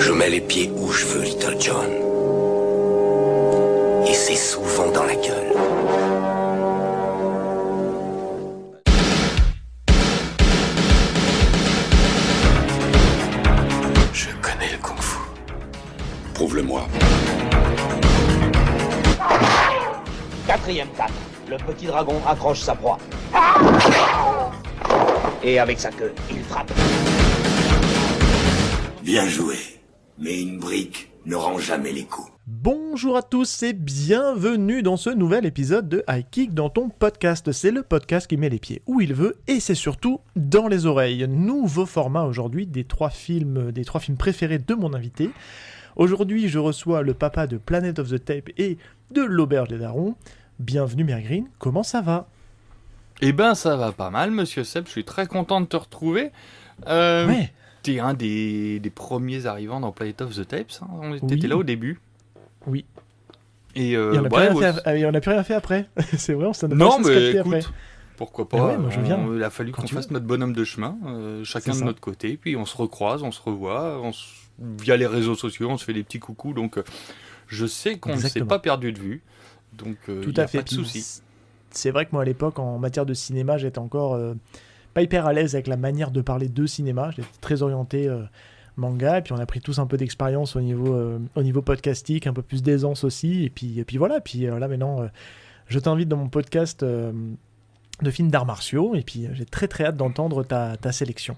Je mets les pieds où je veux, Little John. Et c'est souvent dans la gueule. Je connais le kung-fu. Prouve-le-moi. 4e tacle. Le petit dragon accroche sa proie. Et avec sa queue, il frappe. Bien joué. Mais une brique ne rend jamais les coups. Bonjour à tous et bienvenue dans ce nouvel épisode de High Kick dans ton podcast. C'est le podcast qui met les pieds où il veut et c'est surtout dans les oreilles. Nouveau format aujourd'hui des trois films préférés de mon invité. Aujourd'hui, je reçois le papa de Planet of the Tape et de l'Auberge des Darons. Bienvenue Mère Green, comment ça va ? Eh ben ça va pas mal monsieur Seb, je suis très content de te retrouver. Ouais. T'es un des premiers arrivants dans Planet of the Tapes, hein. T'étais Oui. là au début. Oui. Et on n'a plus rien fait après. C'est vrai, on s'en a non pas mais capté écoute, après. pourquoi pas, Ah ouais, moi, je viens. il a fallu Quand qu'on tu fasse veux. notre bonhomme de chemin, chacun C'est de ça. notre côté, puis on se recroise, on se revoit, via les réseaux sociaux, on se fait des petits coucous, donc je sais qu'on ne s'est Exactement. pas perdu de vue, donc Tout y a à fait. pas de souci. C'est vrai que moi à l'époque en matière de cinéma j'étais encore pas hyper à l'aise avec la manière de parler de cinéma. J'étais très orienté manga et puis on a pris tous un peu d'expérience au niveau podcastique, un peu plus d'aisance aussi et puis voilà. Puis là maintenant je t'invite dans mon podcast de films d'arts martiaux et puis j'ai très très hâte d'entendre ta sélection.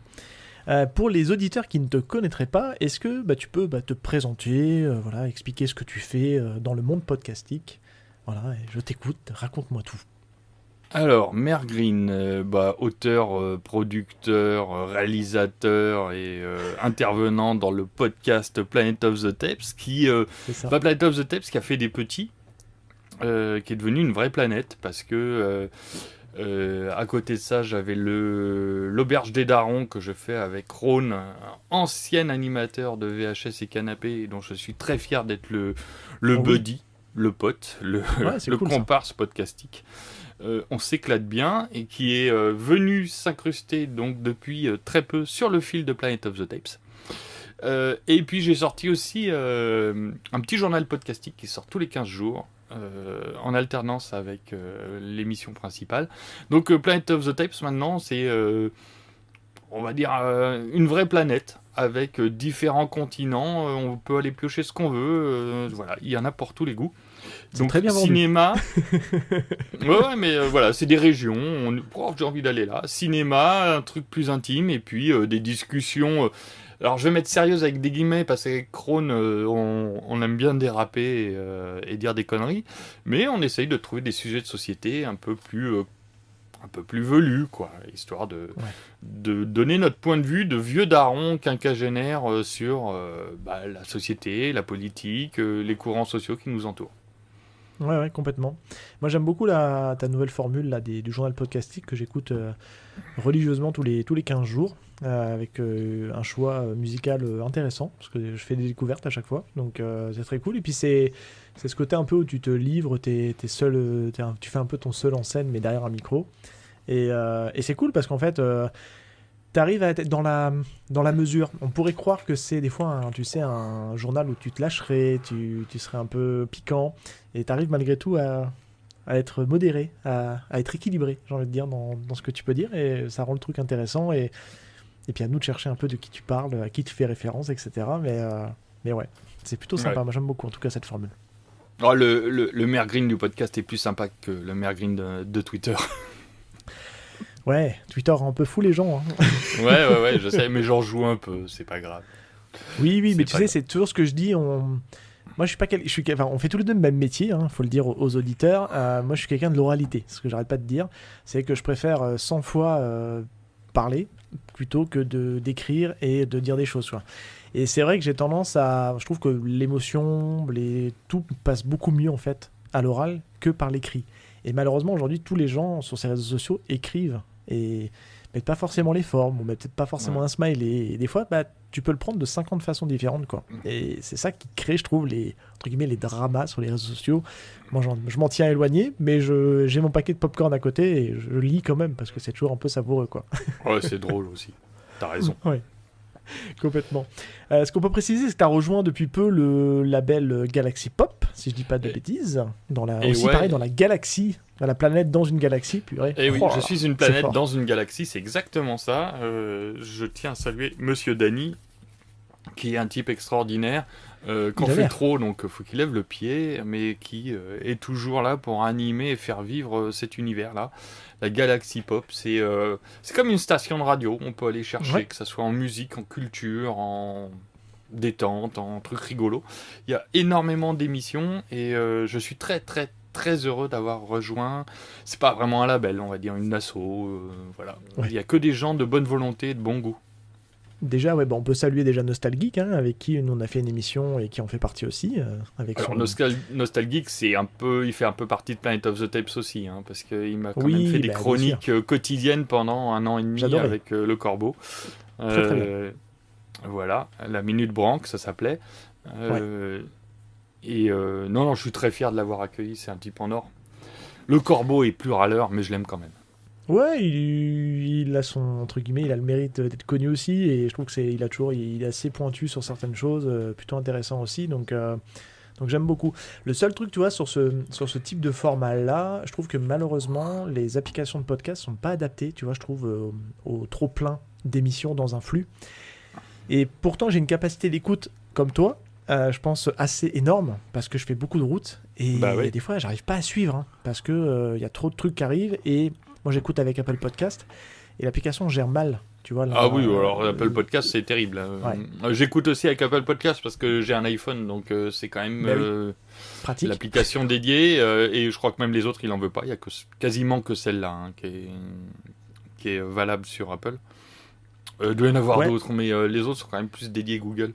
Pour les auditeurs qui ne te connaîtraient pas, est-ce que tu peux te présenter, voilà, expliquer ce que tu fais dans le monde podcastique. Voilà, et je t'écoute, raconte-moi tout. Alors, Mère Green, auteur, producteur, réalisateur et intervenant dans le podcast Planet of the Tapes, C'est ça. Planet of the Tapes qui a fait des petits, qui est devenu une vraie planète, parce que à côté de ça, j'avais l'Auberge des Darons que je fais avec Rhône, un ancien animateur de VHS et Canapé, dont je suis très fier d'être le oui. buddy, le pote, le c'est cool, ça. comparse podcastique. On s'éclate bien et qui est venu s'incruster donc depuis très peu sur le fil de Planet of the Tapes. Et puis j'ai sorti aussi un petit journal podcastique qui sort tous les 15 jours en alternance avec l'émission principale. Donc Planet of the Tapes maintenant c'est on va dire une vraie planète avec différents continents, on peut aller piocher ce qu'on veut, voilà, il y en a pour tous les goûts. C'est Donc très bien vendu. cinéma, ouais, mais voilà, c'est des régions, j'ai envie d'aller là. Cinéma, un truc plus intime, et puis des discussions. Alors je vais mettre sérieuse avec des guillemets, parce qu'avec Krone, on aime bien déraper et dire des conneries, mais on essaye de trouver des sujets de société un peu plus velus, quoi, histoire de donner notre point de vue de vieux darons quinquagénaires sur la société, la politique, les courants sociaux qui nous entourent. Ouais, complètement. Moi, j'aime beaucoup ta nouvelle formule là, du journal podcastique que j'écoute religieusement tous les 15 jours, avec un choix musical intéressant, parce que je fais des découvertes à chaque fois, donc c'est très cool. Et puis, c'est ce côté un peu où tu te livres, t'es seul, tu fais un peu ton seul en scène, mais derrière un micro. Et c'est cool parce qu'en fait... T'arrives à être dans la mesure. On pourrait croire que c'est des fois, un journal où tu te lâcherais, tu serais un peu piquant, et t'arrives malgré tout à être modéré, à être équilibré, j'ai envie de dire, dans ce que tu peux dire, et ça rend le truc intéressant, et puis à nous de chercher un peu de qui tu parles, à qui tu fais référence, etc. Mais ouais, c'est plutôt sympa. Ouais. Moi, j'aime beaucoup, en tout cas, cette formule. Oh, le Mère Green du podcast est plus sympa que le Mère Green de Twitter. Ouais, Twitter rend un peu fou les gens. Hein. Ouais, je sais, mais j'en joue un peu, c'est pas grave. Oui, mais C'est tu pas sais, grave. c'est toujours ce que je dis. Moi, je suis pas on fait tous les deux le même métier, faut le dire aux auditeurs. Moi, je suis quelqu'un de l'oralité. Ce que j'arrête pas de dire, c'est que je préfère 100 fois parler plutôt que d'écrire et de dire des choses, quoi. Et c'est vrai que j'ai tendance je trouve que l'émotion, tout passe beaucoup mieux en fait à l'oral que par l'écrit. Et malheureusement, aujourd'hui, tous les gens sur ces réseaux sociaux écrivent et mettent pas forcément les formes, ou mettent peut-être pas forcément un smiley. Et des fois, tu peux le prendre de 50 façons différentes, quoi. Et c'est ça qui crée, je trouve, entre guillemets, les dramas sur les réseaux sociaux. Moi, je m'en tiens éloigné, mais j'ai mon paquet de popcorn à côté et je lis quand même parce que c'est toujours un peu savoureux, quoi. Ouais, c'est drôle aussi. T'as raison. Ouais. Complètement. Ce qu'on peut préciser, c'est que tu as rejoint depuis peu le label Galaxy Pop, si je dis pas de bêtises. Aussi pareil, dans la galaxie, dans la planète dans une galaxie. Purée. Et oui, Oh je là, suis une c'est planète fort. dans une galaxie, c'est exactement ça. Je tiens à saluer Monsieur Dany, qui est un type extraordinaire, qu'on Il a fait l'air. trop, donc faut qu'il lève le pied, mais qui est toujours là pour animer et faire vivre cet univers-là. La Galaxy Pop, c'est comme une station de radio, on peut aller chercher, Ouais. que ce soit en musique, en culture, en détente, en trucs rigolos. Il y a énormément d'émissions, et je suis très très très heureux d'avoir rejoint. C'est pas vraiment un label, on va dire une asso, voilà. Ouais. Il y a que des gens de bonne volonté et de bon goût. Déjà, ouais, on peut saluer déjà Nostalgeek, hein, avec qui nous on a fait une émission et qui en fait partie aussi. Avec Alors, son... Nostalgeek, il fait un peu partie de Planet of the Tapes aussi, hein, parce qu'il m'a quand Oui, même fait des bah, bien chroniques quotidiennes pendant 1 an et demi J'adorais. avec Le Corbeau. Très, très bien. Voilà, la Minute Branque, ça s'appelait. Non, je suis très fier de l'avoir accueilli, c'est un type en or. Le Corbeau est plus râleur, mais je l'aime quand même. Ouais, il a son entre guillemets, il a le mérite d'être connu aussi, et je trouve que il est assez pointu sur certaines choses, plutôt intéressant aussi, donc j'aime beaucoup. Le seul truc, tu vois, sur ce type de format-là, je trouve que malheureusement, les applications de podcast sont pas adaptées, tu vois, je trouve, au trop plein d'émissions dans un flux. Et pourtant, j'ai une capacité d'écoute comme toi. Je pense assez énorme parce que je fais beaucoup de routes et Bah oui. des fois j'arrive pas à suivre, hein, parce que y a trop de trucs qui arrivent, et moi j'écoute avec Apple Podcast et l'application gère mal, tu vois. Ah oui, alors Apple Podcast, c'est terrible. J'écoute aussi avec Apple Podcast parce que j'ai un iPhone, donc c'est quand même Bah oui. Pratique. l'application dédiée, et je crois que même les autres, il en veut pas. Il y a quasiment que celle-là, hein, qui est valable sur Apple. Il doit y en avoir Ouais. d'autres, mais les autres sont quand même plus dédiés Google.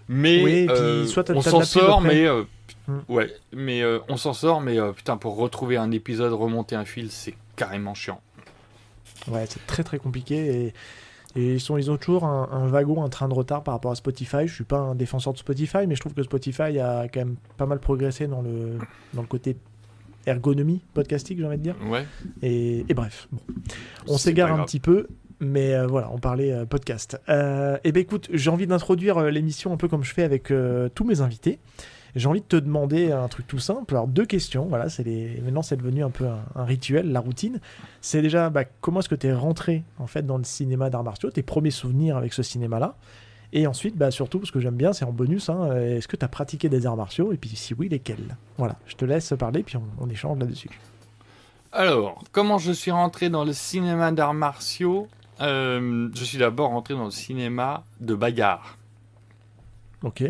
Mais Oui, et puis soit on t'as s'en de la pub sort, après. mais on s'en sort, mais putain, pour retrouver un épisode, remonter un fil, c'est carrément chiant. Ouais, c'est très très compliqué, et ils ont toujours un wagon, un train de retard par rapport à Spotify. Je suis pas un défenseur de Spotify, mais je trouve que Spotify a quand même pas mal progressé dans le côté ergonomie podcastique, j'ai envie de dire. Ouais. Et bref, bon. On C'est s'égare pas un grave. petit peu, mais voilà, on parlait podcast. Et ben écoute, j'ai envie d'introduire l'émission un peu comme je fais avec tous mes invités. J'ai envie de te demander un truc tout simple. Alors, 2 questions, voilà, maintenant c'est devenu un peu un rituel, la routine. C'est déjà, comment est-ce que tu es rentré en fait dans le cinéma d'arts martiaux, tes premiers souvenirs avec ce cinéma-là? Et ensuite, surtout, ce que j'aime bien, c'est en bonus, hein, est-ce que tu as pratiqué des arts martiaux? Et puis si oui, lesquels? Voilà, je te laisse parler, puis on échange là-dessus. Alors, comment je suis rentré dans le cinéma d'arts martiaux? Je suis d'abord rentré dans le cinéma de bagarre. Ok.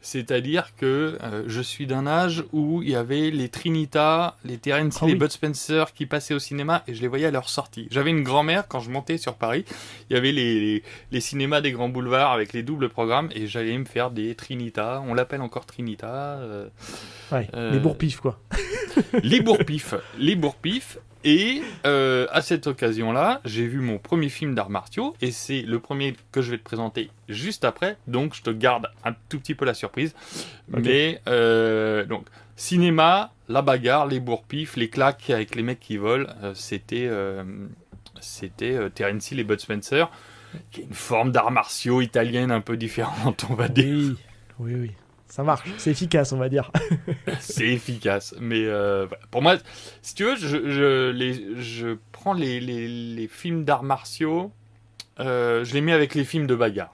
C'est-à-dire que je suis d'un âge où il y avait les Trinitas, les Terence Hill, Ah oui. les Bud Spencer qui passaient au cinéma, et je les voyais à leur sortie. J'avais une grand-mère, quand je montais sur Paris, il y avait les cinémas des grands boulevards avec les doubles programmes, et j'allais me faire des Trinitas. On l'appelle encore Trinita. Ouais, les bourre-pifs, quoi. Les bourre-pifs. Et à cette occasion-là, j'ai vu mon premier film d'arts martiaux, et c'est le premier que je vais te présenter juste après, donc je te garde un tout petit peu la surprise. Ok. Mais donc, cinéma, la bagarre, les bourre-pifs, les claques avec les mecs qui volent, c'était Terence Hill et Bud Spencer, qui est une forme d'arts martiaux italienne un peu différente, on va dire. Oui. Ça marche, c'est efficace, on va dire. C'est efficace, mais voilà. Pour moi, si tu veux, je prends les films d'arts martiaux, je les mets avec les films de bagarre.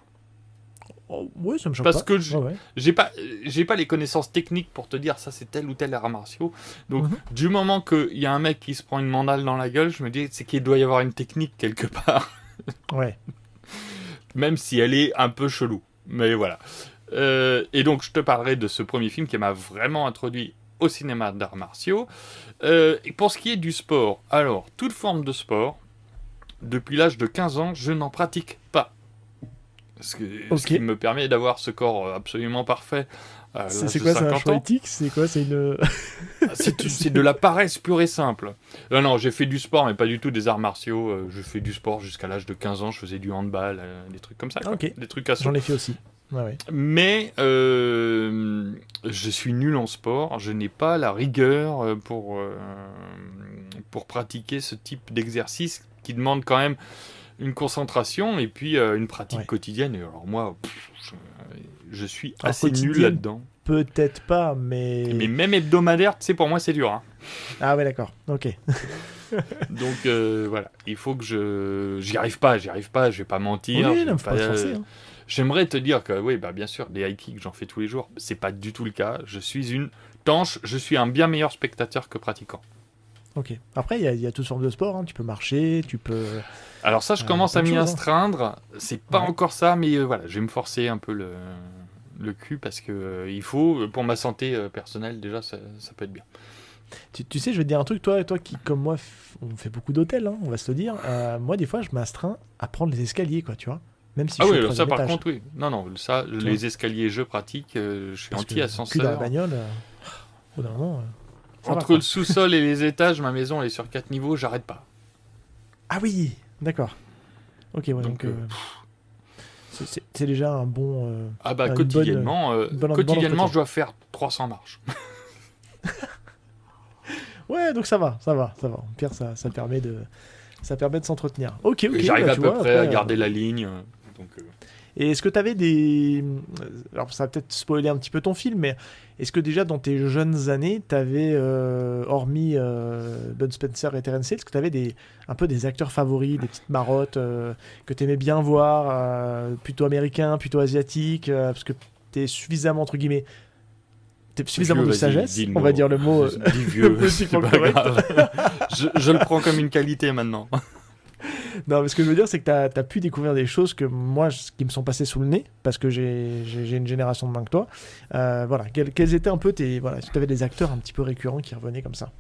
Oh, oui, ça me choque Parce pas. que Ouais. j'ai pas les connaissances techniques pour te dire ça c'est tel ou tel art martiaux. Donc Mhm. du moment qu'il y a un mec qui se prend une mandale dans la gueule, je me dis c'est qu'il doit y avoir une technique quelque part, Ouais. même si elle est un peu chelou. Mais voilà. Et donc je te parlerai de ce premier film qui m'a vraiment introduit au cinéma d'arts martiaux. Et pour ce qui est du sport, alors toute forme de sport, depuis l'âge de 15 ans, je n'en pratique pas. Ce qui me permet d'avoir ce corps absolument parfait. C'est quoi, c'est un choix éthique? C'est quoi, c'est une... C'est de la paresse pure et simple. Non, j'ai fait du sport, mais pas du tout des arts martiaux. Je fais du sport jusqu'à l'âge de 15 ans. Je faisais du handball, des trucs comme ça. Quoi. Ok. Des trucs à J'en ai fait aussi. Ouais. Mais je suis nul en sport. Je n'ai pas la rigueur pour pratiquer ce type d'exercice qui demande quand même une concentration et puis une pratique Ouais. quotidienne. Et alors moi, je suis Alors, assez nul quotidienne, là-dedans. Peut-être pas, mais... Mais même hebdomadaire, tu sais, pour moi, c'est dur. Hein. Ah ouais, d'accord. Ok. Donc voilà, il faut que j'y arrive pas, je vais pas mentir. Oui, je non, vais faut pas se forcer. Hein. J'aimerais te dire que oui, bah bien sûr, des high kicks, j'en fais tous les jours. C'est pas du tout le cas. Je suis une tanche, je suis un bien meilleur spectateur que pratiquant. Ok. Après, il y a toutes sortes de sports. Hein. Tu peux marcher, tu peux... Alors ça, je commence plein à de m'y choses, hein. astreindre. C'est pas Ouais. encore ça, mais voilà, je vais me forcer un peu le cul parce que il faut, pour ma santé personnelle, déjà, ça peut être bien. Tu sais, je vais te dire un truc, toi qui, comme moi, on fait beaucoup d'hôtels, hein, on va se le dire. Moi, des fois, je m'astreins à prendre les escaliers, quoi, tu vois. Même si Ah je oui, suis au alors ça 3e par étage. contre, oui. Non, ça, les escaliers, je pratique. Je suis Parce que le cul dans la anti-ascenseur. bagnole, au bout d'un moment, ça va, Entre quoi. le sous-sol et les étages, ma maison elle est sur 4 niveaux, j'arrête pas. Ah oui, d'accord. Ok, ouais, donc... Donc, c'est déjà un bon... Ah bah une quotidiennement, bonne quotidiennement entretien. je dois faire 300 marches. Ouais, donc ça va. Au pire, ça permet de s'entretenir. Ok, Et j'arrive bah, à tu peu vois, près après, à garder la ligne. Donc, Et est-ce que tu avais des... Alors ça va peut-être spoiler un petit peu ton film, mais est-ce que déjà dans tes jeunes années, tu avais, hormis Bud Spencer et Terence Hill, est-ce que tu avais un peu des acteurs favoris, des petites marottes que tu aimais bien voir, plutôt américains, plutôt asiatiques, parce que tu es suffisamment, entre guillemets, suffisamment vieux, de vas-y, sagesse, dis le on va mot. dire le mot... dis vieux, politiquement c'est pas correct. grave. je le prends comme une qualité maintenant. Non, mais ce que je veux dire, c'est que tu as pu découvrir des choses que moi, qui me sont passées sous le nez, parce que j'ai une génération de moins que toi. Voilà, quels étaient un peu tes... Voilà, si tu avais des acteurs un petit peu récurrents qui revenaient comme ça.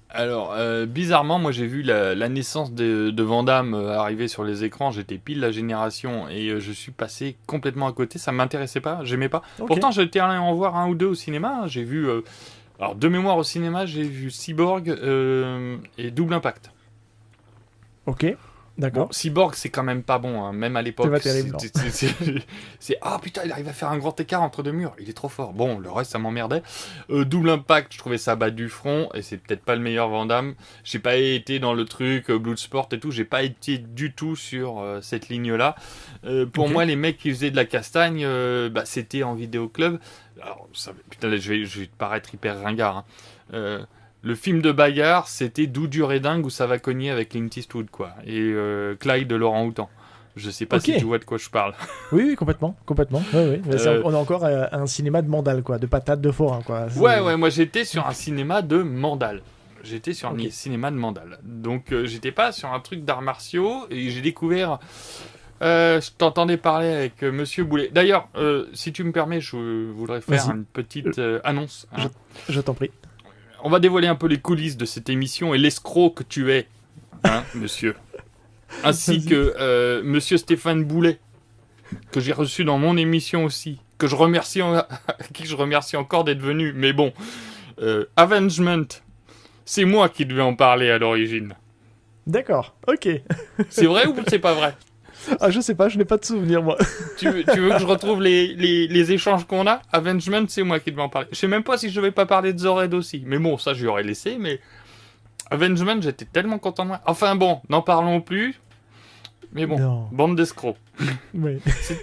Alors, bizarrement, moi j'ai vu la naissance de Van Damme arriver sur les écrans, j'étais pile la génération et je suis passé complètement à côté, ça m'intéressait pas, j'aimais pas. Ok. Pourtant j'étais allé en voir un ou deux au cinéma, j'ai vu, alors de mémoire au cinéma, j'ai vu Cyborg et Double Impact. Ok, d'accord. Bon, Cyborg c'est quand même pas bon, hein, même à l'époque. C'est pas terrible, non. Ah putain, il arrive à faire un grand écart entre deux murs, il est trop fort. Bon, le reste ça m'emmerdait. Double Impact, je trouvais ça bas du front et c'est peut-être pas le meilleur Van Damme. J'ai pas été dans le truc Bloodsport et tout, j'ai pas été du tout sur cette ligne-là. Pour Ok. moi, les mecs qui faisaient de la castagne, c'était en vidéoclub. Alors, putain, je vais te paraître hyper ringard. Hein. Le film de bagarre, c'était D'où dur et dingue où ça va cogner avec Clint Eastwood, quoi. Et Clyde de Laurent Houtan. Je sais pas Ok. si tu vois de quoi je parle. Oui, complètement. Oui, oui. Mais Euh, on est encore à un cinéma de mandale, quoi, de patates de forain, quoi. Ouais, moi j'étais sur un cinéma de Mandal. J'étais sur Ok. un cinéma de Mandal. Donc j'étais pas sur un truc d'arts martiaux et j'ai découvert. Je t'entendais parler avec Monsieur Boulet. D'ailleurs, si tu me permets, je voudrais faire Vas-y. une petite annonce. Hein. Je t'en prie. On va dévoiler un peu les coulisses de cette émission et l'escroc que tu es, hein, monsieur. Ainsi Vas-y. que monsieur Stéphane Boulet, que j'ai reçu dans mon émission aussi, que qui je remercie encore d'être venu. Mais bon, Avengement, c'est moi qui devais en parler à l'origine. D'accord, ok. C'est vrai ou c'est pas vrai? Ah, je sais pas, je n'ai pas de souvenir, moi. Tu veux que je retrouve les échanges qu'on a? Avengement, c'est moi qui devais en parler. Je sais même pas si je vais pas parler de Zored aussi. Mais bon, ça, j'y aurais laissé. Mais Avengement, j'étais tellement content de moi. Enfin bon, n'en parlons plus. Mais bon, Non. bande d'escrocs. Ouais.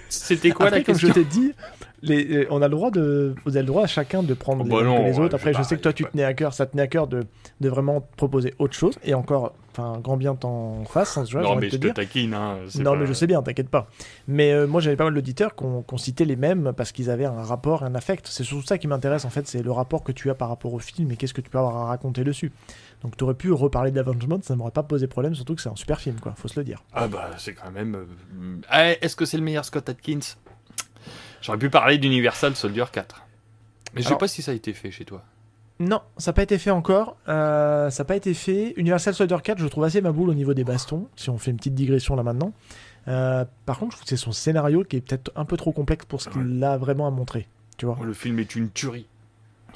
C'était quoi Après, la comme je question? t'ai dit, vous avez le droit à chacun de prendre Oh les bah mêmes non, que les autres. ouais, Après, je je sais sais pas, que toi, y a tu pas- tenais à cœur, ça tenait à cœur de vraiment te proposer autre chose. Et encore, enfin, grand bien t'en fasse, hein, tu vois, j'ai Non, envie mais de je te te dire. taquine. Hein, c'est Non, pas- mais je sais bien, t'inquiète pas. Mais moi, j'avais pas mal d'auditeurs qu'on citait les mêmes parce qu'ils avaient un rapport, un affect. C'est surtout ça qui m'intéresse, en fait, c'est le rapport que tu as par rapport au film et qu'est-ce que tu peux avoir à raconter dessus. Donc, t'aurais pu reparler d'Avengement, ça m'aurait pas posé problème, surtout que c'est un super film, quoi, faut se le dire. Ah bah, c'est quand même... est-ce que c'est le meilleur Scott Adkins? J'aurais pu parler d'Universal Soldier 4. Mais je sais Alors- pas si ça a été fait chez toi. Non, ça n'a pas été fait encore. Ça n'a pas été fait. Universal Soldier 4, je trouve assez ma boule au niveau des bastons, si on fait une petite digression là maintenant. Par contre, je trouve que c'est son scénario qui est peut-être un peu trop complexe pour ce qu'il a vraiment à montrer. Tu vois. Le film est une tuerie.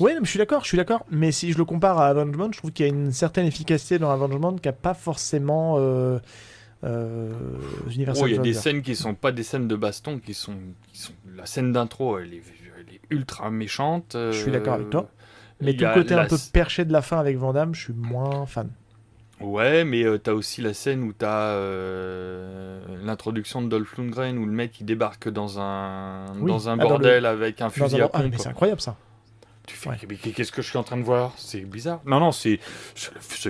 Oui, je suis d'accord. Mais si je le compare à Avengement, je trouve qu'il y a une certaine efficacité dans Avengement qui n'a pas forcément Universal Il y a des Soldier. scènes qui sont pas des scènes de baston, qui sont... La scène d'intro, elle est ultra méchante. Je suis d'accord avec toi. Mais il tout y le a côté la- un peu perché de la fin avec Van Damme, je suis moins fan. Ouais, mais t'as aussi la scène où t'as l'introduction de Dolph Lundgren où le mec il débarque dans un Oui. bordel avec un fusil à pompe. mais c'est incroyable ça. Tu fais, Ouais. mais qu'est-ce que je suis en train de voir? C'est bizarre. Non, ce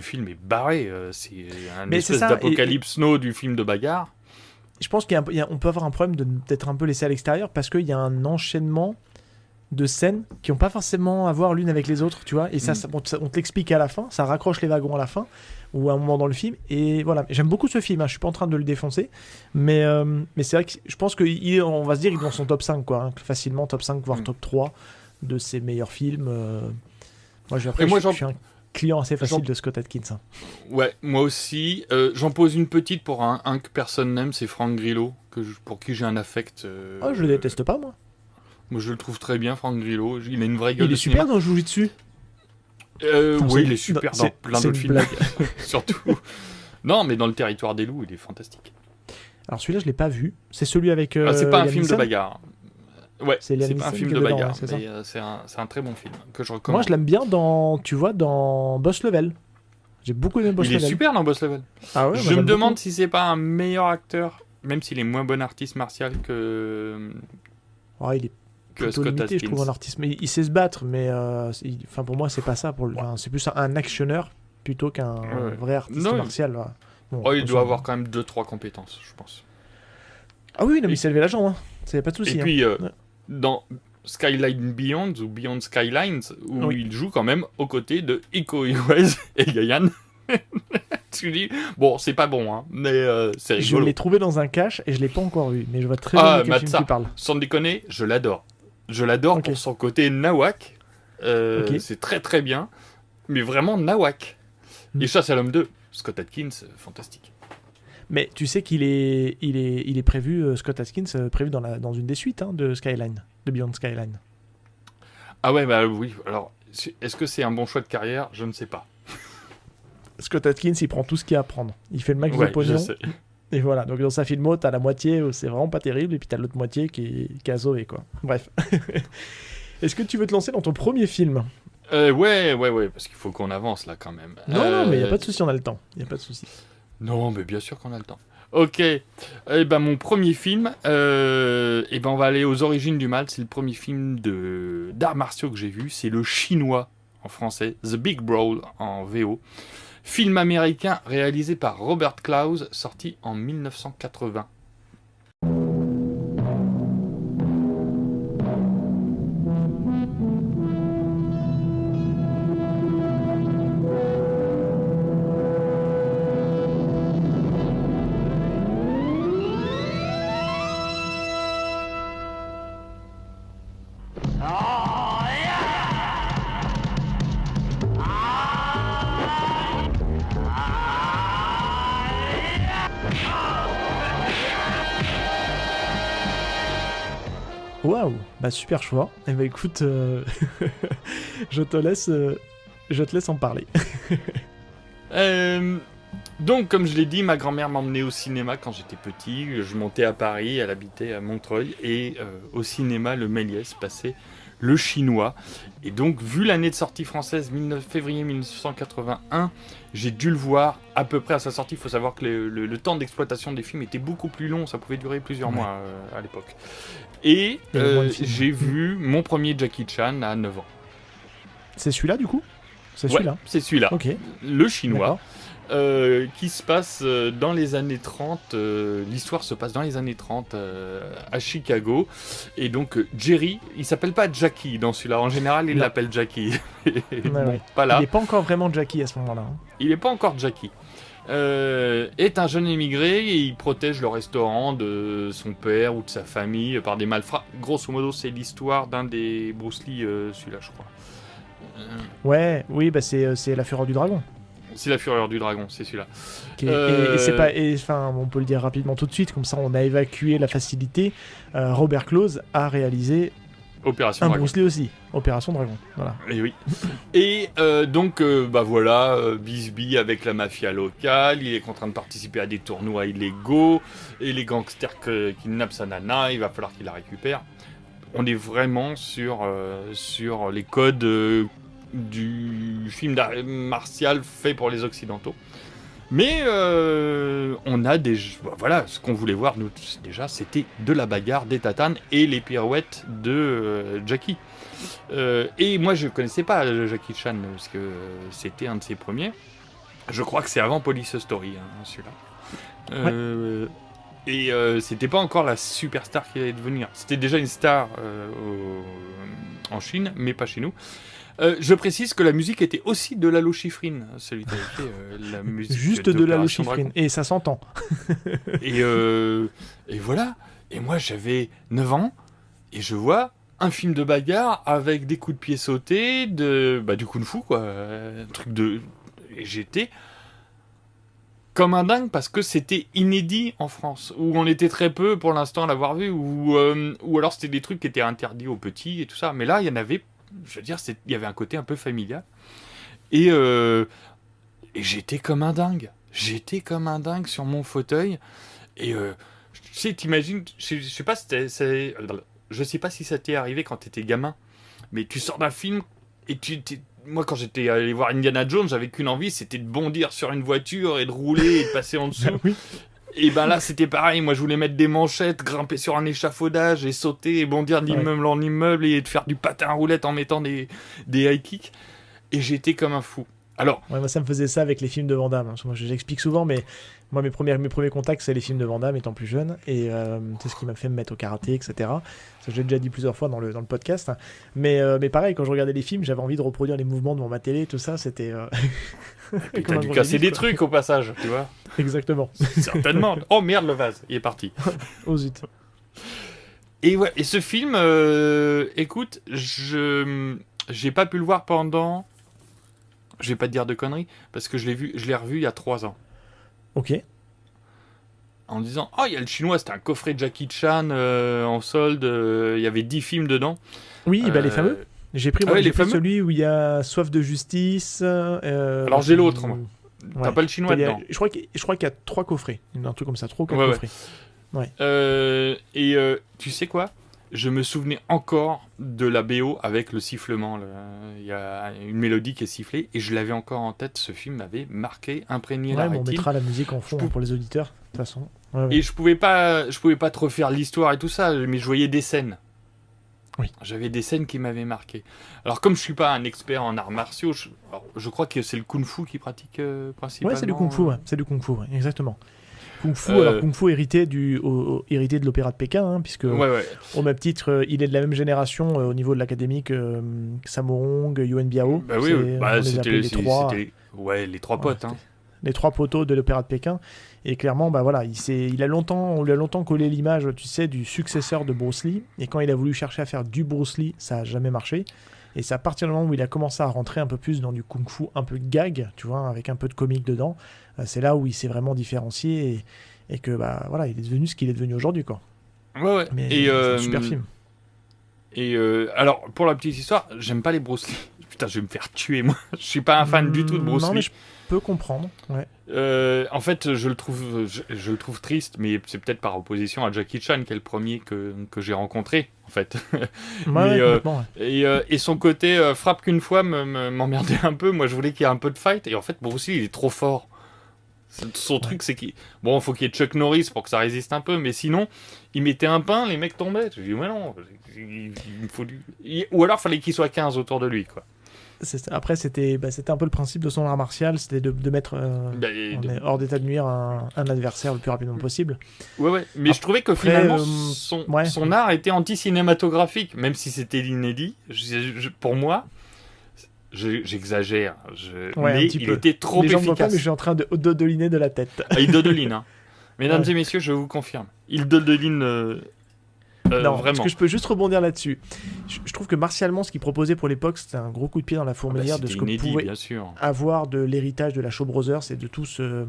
film est barré. C'est un Mais c'est espèce ça, d'apocalypse now du film de bagarre. Je pense qu'on peut avoir un problème d'être un peu laissé à l'extérieur parce qu'il y a un enchaînement de scènes qui n'ont pas forcément à voir l'une avec les autres, tu vois. Et on te l'explique à la fin, ça raccroche les wagons à la fin ou à un moment dans le film. Et voilà, j'aime beaucoup ce film, hein, je suis pas en train de le défoncer, mais c'est vrai que je pense qu'on va se dire qu'il est dans son top 5, quoi, hein, facilement top 5, voire top 3 de ses meilleurs films. Moi, je suis un client assez facile de Scott Adkins. Hein. Ouais, moi aussi. J'en pose une petite pour un que personne n'aime, c'est Frank Grillo, pour qui j'ai un affect. Je le déteste pas, moi. Moi, je le trouve très bien, Frank Grillo. Il a une vraie gueule. Il est super dans Jujutsu. Oui, il est super dans plein d'autres films. Blague. Surtout. Non, mais dans Le Territoire des loups, il est fantastique. Alors celui-là, je l'ai pas vu. C'est celui avec. C'est pas un Liam film Neeson de bagarre. Ouais, c'est Liam pas un Neeson film qui de est dedans, bagarre, ouais, c'est ça. mais c'est un très bon film que je recommande. Moi, je l'aime bien dans Boss Level. J'ai beaucoup aimé Boss Il Level. est super dans Boss Level. Ah ouais, je me demande si c'est pas un meilleur acteur, même s'il est moins bon artiste martial que Il est plutôt Scott limité, Adkins. je trouve, en artiste. Mais il sait se battre, mais pour moi, c'est pas ça. C'est plus un actionneur plutôt qu'un vrai artiste martial. Voilà. Bon, il doit avoir quand même 2-3 compétences, je pense. Ah oui, non, mais il s'est levé la jambe. Hein. C'est pas de souci. Et puis, dans Skyline Beyond ou Beyond Skylines, où il joue quand même aux côtés de Iko Uwais et Yayan. Tu dis, bon, c'est pas bon, hein, mais c'est rigolo. Je l'ai trouvé dans un cache et je l'ai pas encore vu, mais je vois très bien de quel film tu parles. Sans déconner, je l'adore. Je l'adore pour son côté nawak. C'est très très bien, mais vraiment nawak. Et Chasse à l'homme 2, Scott Adkins, fantastique. Mais tu sais qu'il est prévu, Scott Adkins, prévu dans une des suites de Skyline, de Beyond Skyline. Ah ouais, bah oui. Alors, est-ce que c'est un bon choix de carrière? Je ne sais pas. Scott Adkins, il prend tout ce qu'il y a à prendre. Il fait le max de pognon. Et voilà, donc dans sa filmo, t'as la moitié où c'est vraiment pas terrible, et puis t'as l'autre moitié qui a Zoé, quoi. Bref. Est-ce que tu veux te lancer dans ton premier film? Ouais, parce qu'il faut qu'on avance là quand même. Non, mais y a pas de souci, on a le temps. Y a pas de souci. Non, mais bien sûr qu'on a le temps. Ok, mon premier film, on va aller aux origines du mal. C'est le premier film d'arts martiaux que j'ai vu. C'est Le Chinois en français, The Big Brawl en VO. Film américain réalisé par Robert Clouse, sorti en 1980. Waouh, super choix. Eh ben écoute, je te laisse en parler. Donc, comme je l'ai dit, ma grand-mère m'emmenait au cinéma quand j'étais petit. Je montais à Paris, elle habitait à Montreuil, et au cinéma, le Méliès passait Le Chinois. Et donc, vu l'année de sortie française, février 1981, j'ai dû le voir à peu près à sa sortie. Il faut savoir que le temps d'exploitation des films était beaucoup plus long, ça pouvait durer plusieurs mois à l'époque. Et j'ai vu mon premier Jackie Chan à 9 ans. C'est celui-là, du coup? C'est celui-là? C'est celui-là. Ok. Le Chinois. Qui se passe dans les années 30. L'histoire se passe dans les années 30 à Chicago. Et donc, Jerry, il s'appelle pas Jackie dans celui-là. En général, il l'appelle Jackie. Pas là. Il n'est pas encore vraiment Jackie à ce moment-là. Hein. Il n'est pas encore Jackie. Est un jeune émigré et il protège le restaurant de son père ou de sa famille par des malfrats. Grosso modo, c'est l'histoire d'un des Bruce Lee, celui-là, je crois. Oui, c'est La Fureur du Dragon. C'est La Fureur du Dragon, c'est celui-là. Et c'est pas, on peut le dire rapidement tout de suite, comme ça on a évacué la facilité. Robert Clouse a réalisé Opération Dragon. Bruce Lee aussi, Opération Dragon. Voilà. Et oui. Et donc, Bisbee avec la mafia locale, il est contraint de participer à des tournois illégaux, et les gangsters kidnappent sa nana, il va falloir qu'il la récupère. On est vraiment sur les codes du film martial fait pour les Occidentaux. Mais on a voilà, ce qu'on voulait voir, nous, déjà, c'était de la bagarre, des tatanes et les pirouettes de Jackie. Et moi, je connaissais pas Jackie Chan, parce que c'était un de ses premiers. Je crois que c'est avant Police Story, hein, celui-là. Et c'était pas encore la superstar qu'il allait devenir. C'était déjà une star en Chine, mais pas chez nous. Je précise que la musique était aussi de Lalo Schifrin, celui qui avait fait la musique. Juste de Lalo Schifrin, et ça s'entend. et voilà. Et moi, j'avais 9 ans, et je vois un film de bagarre avec des coups de pied sautés, du kung-fu, quoi. Un truc de... Et j'étais comme un dingue, parce que c'était inédit en France, où on était très peu, pour l'instant, à l'avoir vu, ou alors c'était des trucs qui étaient interdits aux petits, et tout ça. Mais là, il y en avait... Je veux dire, il y avait un côté un peu familial. Et j'étais comme un dingue. J'étais comme un dingue sur mon fauteuil. Et tu sais, t'imagines... Je sais pas si ça t'est arrivé quand t'étais gamin. Mais tu sors d'un film et moi, quand j'étais allé voir Indiana Jones, j'avais qu'une envie, c'était de bondir sur une voiture et de rouler et de passer en dessous. Oui. Et ben là, c'était pareil. Moi, je voulais mettre des manchettes, grimper sur un échafaudage et sauter et bondir d'immeuble en immeuble et de faire du patin à roulette en mettant des high kicks. Et j'étais comme un fou. Alors, moi, ça me faisait ça avec les films de Van Damme. Moi, j'explique souvent, mais moi, mes premiers contacts, c'est les films de Van Damme étant plus jeune. Et c'est ce qui m'a fait me mettre au karaté, etc. Ça, j'ai déjà dit plusieurs fois dans le podcast. Mais pareil, quand je regardais les films, j'avais envie de reproduire les mouvements devant ma télé, tout ça. C'était. Et t'as dû casser des trucs au passage, tu vois. Exactement. Certainement. Oh merde, le vase, il est parti. Oh zut. Et ouais, et ce film, écoute, j'ai pas pu le voir pendant... Je vais pas te dire de conneries, parce que je l'ai revu il y a 3 ans. Ok. En disant, il y a le chinois, c'était un coffret de Jackie Chan en solde, il y avait 10 films dedans. Oui, les fameux. J'ai pris, celui où il y a Soif de justice. Alors j'ai l'autre, moi. T'as pas le chinois dedans. Je crois qu'il y a 3 coffrets. Un truc comme ça, 3 ou 4 coffrets. Ouais. Tu sais quoi ? Je me souvenais encore de la BO avec le sifflement. Il y a une mélodie qui est sifflée et je l'avais encore en tête. Ce film m'avait marqué, imprégné la rétine. On mettra la musique en fond pour les auditeurs, de toute façon. Et je pouvais pas te refaire l'histoire et tout ça, mais je voyais des scènes. Oui. J'avais des scènes qui m'avaient marqué. Alors comme je suis pas un expert en arts martiaux, je crois que c'est le kung-fu qui pratique principalement. Ouais, c'est du kung-fu, c'est du kung-fu, exactement. Kung-fu, alors Kung-fu hérité de l'Opéra de Pékin, puisque au même titre, il est de la même génération au niveau de l'académique Sammo Hung, Yuan Biao. C'était les 3 potes. Les 3 poteaux de l'Opéra de Pékin. Et clairement, on lui a longtemps collé l'image, tu sais, du successeur de Bruce Lee. Et quand il a voulu chercher à faire du Bruce Lee, ça n'a jamais marché. Et c'est à partir du moment où il a commencé à rentrer un peu plus dans du kung-fu, un peu gag, tu vois, avec un peu de comique dedans, c'est là où il s'est vraiment différencié et que, il est devenu ce qu'il est devenu aujourd'hui, quoi. Ouais. Mais c'est un super film. Et alors, pour la petite histoire, j'aime pas les Bruce Lee. Putain, je vais me faire tuer, moi. Je suis pas un fan du tout de Bruce Lee. Non, mais je peux comprendre, ouais. En fait, je le trouve triste, mais c'est peut-être par opposition à Jackie Chan, qui est le premier que j'ai rencontré, en fait. Et son côté frappe qu'une fois m'emmerdait un peu. Moi, je voulais qu'il y ait un peu de fight. Et en fait, Bruce Lee, il est trop fort. Son truc, c'est qu'il... Bon, faut qu'il y ait Chuck Norris pour que ça résiste un peu, mais sinon, il mettait un pain, les mecs tombaient. Je dis, mais non, il faut ou alors, fallait qu'il soit 15 autour de lui, quoi. Après, c'était un peu le principe de son art martial, c'était de mettre hors d'état de nuire un adversaire le plus rapidement possible. Ouais, mais je trouvais que finalement, son art était anti-cinématographique, même si c'était inédit. Pour moi, j'exagère, mais il était trop efficace. Les gens ne voient pas, mais je suis en train de dodoliner de la tête. Il dodeline, hein. Mesdames et messieurs, je vous confirme. Il dodeline... non, vraiment. Parce que je peux juste rebondir là-dessus. Je trouve que martialement, ce qu'il proposait pour l'époque, c'était un gros coup de pied dans la fourmilière de ce que pouvait avoir de l'héritage de la Shaw Brothers et de tout ce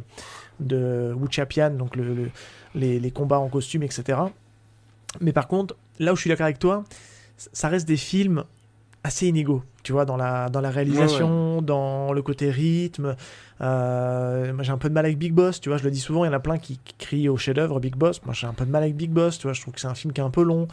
de Wu Chapian, donc les combats en costume, etc. Mais par contre, là où je suis d'accord avec toi, ça reste des films assez inégaux, tu vois, dans la réalisation, dans le côté rythme. Moi, j'ai un peu de mal avec Big Boss, tu vois, je le dis souvent, il y en a plein qui crient au chef-d'œuvre Big Boss. Moi, j'ai un peu de mal avec Big Boss, tu vois, je trouve que c'est un film qui est un peu long.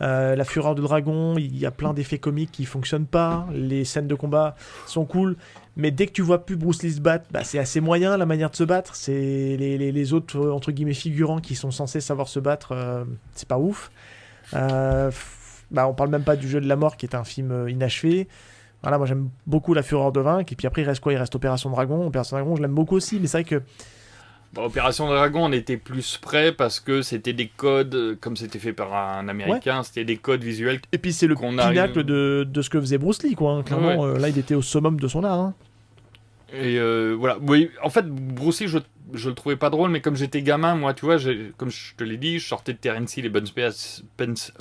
La fureur de dragon, il y a plein d'effets comiques qui fonctionnent pas. Les scènes de combat sont cool. Mais dès que tu vois plus Bruce Lee se battre, bah, c'est assez moyen la manière de se battre. C'est les autres, entre guillemets, figurants qui sont censés savoir se battre, c'est pas ouf. Bah, on parle même pas du jeu de la mort qui est un film inachevé. Voilà, moi j'aime beaucoup La Fureur de Vaincre. Et puis après, il reste quoi? Il reste Opération Dragon. Opération Dragon, je l'aime beaucoup aussi. Mais c'est vrai que. Bon, Opération Dragon, on était plus près parce que c'était des codes, comme c'était fait par un Américain, c'était des codes visuels. Et puis c'est le pinacle de ce que faisait Bruce Lee, quoi. Hein. Clairement, là, il était au summum de son art. Hein. Et voilà. Oui, en fait, Bruce Lee, je le trouvais pas drôle, mais comme j'étais gamin, moi, tu vois, comme je te l'ai dit, je sortais de Terence Hill et Bud Spencer.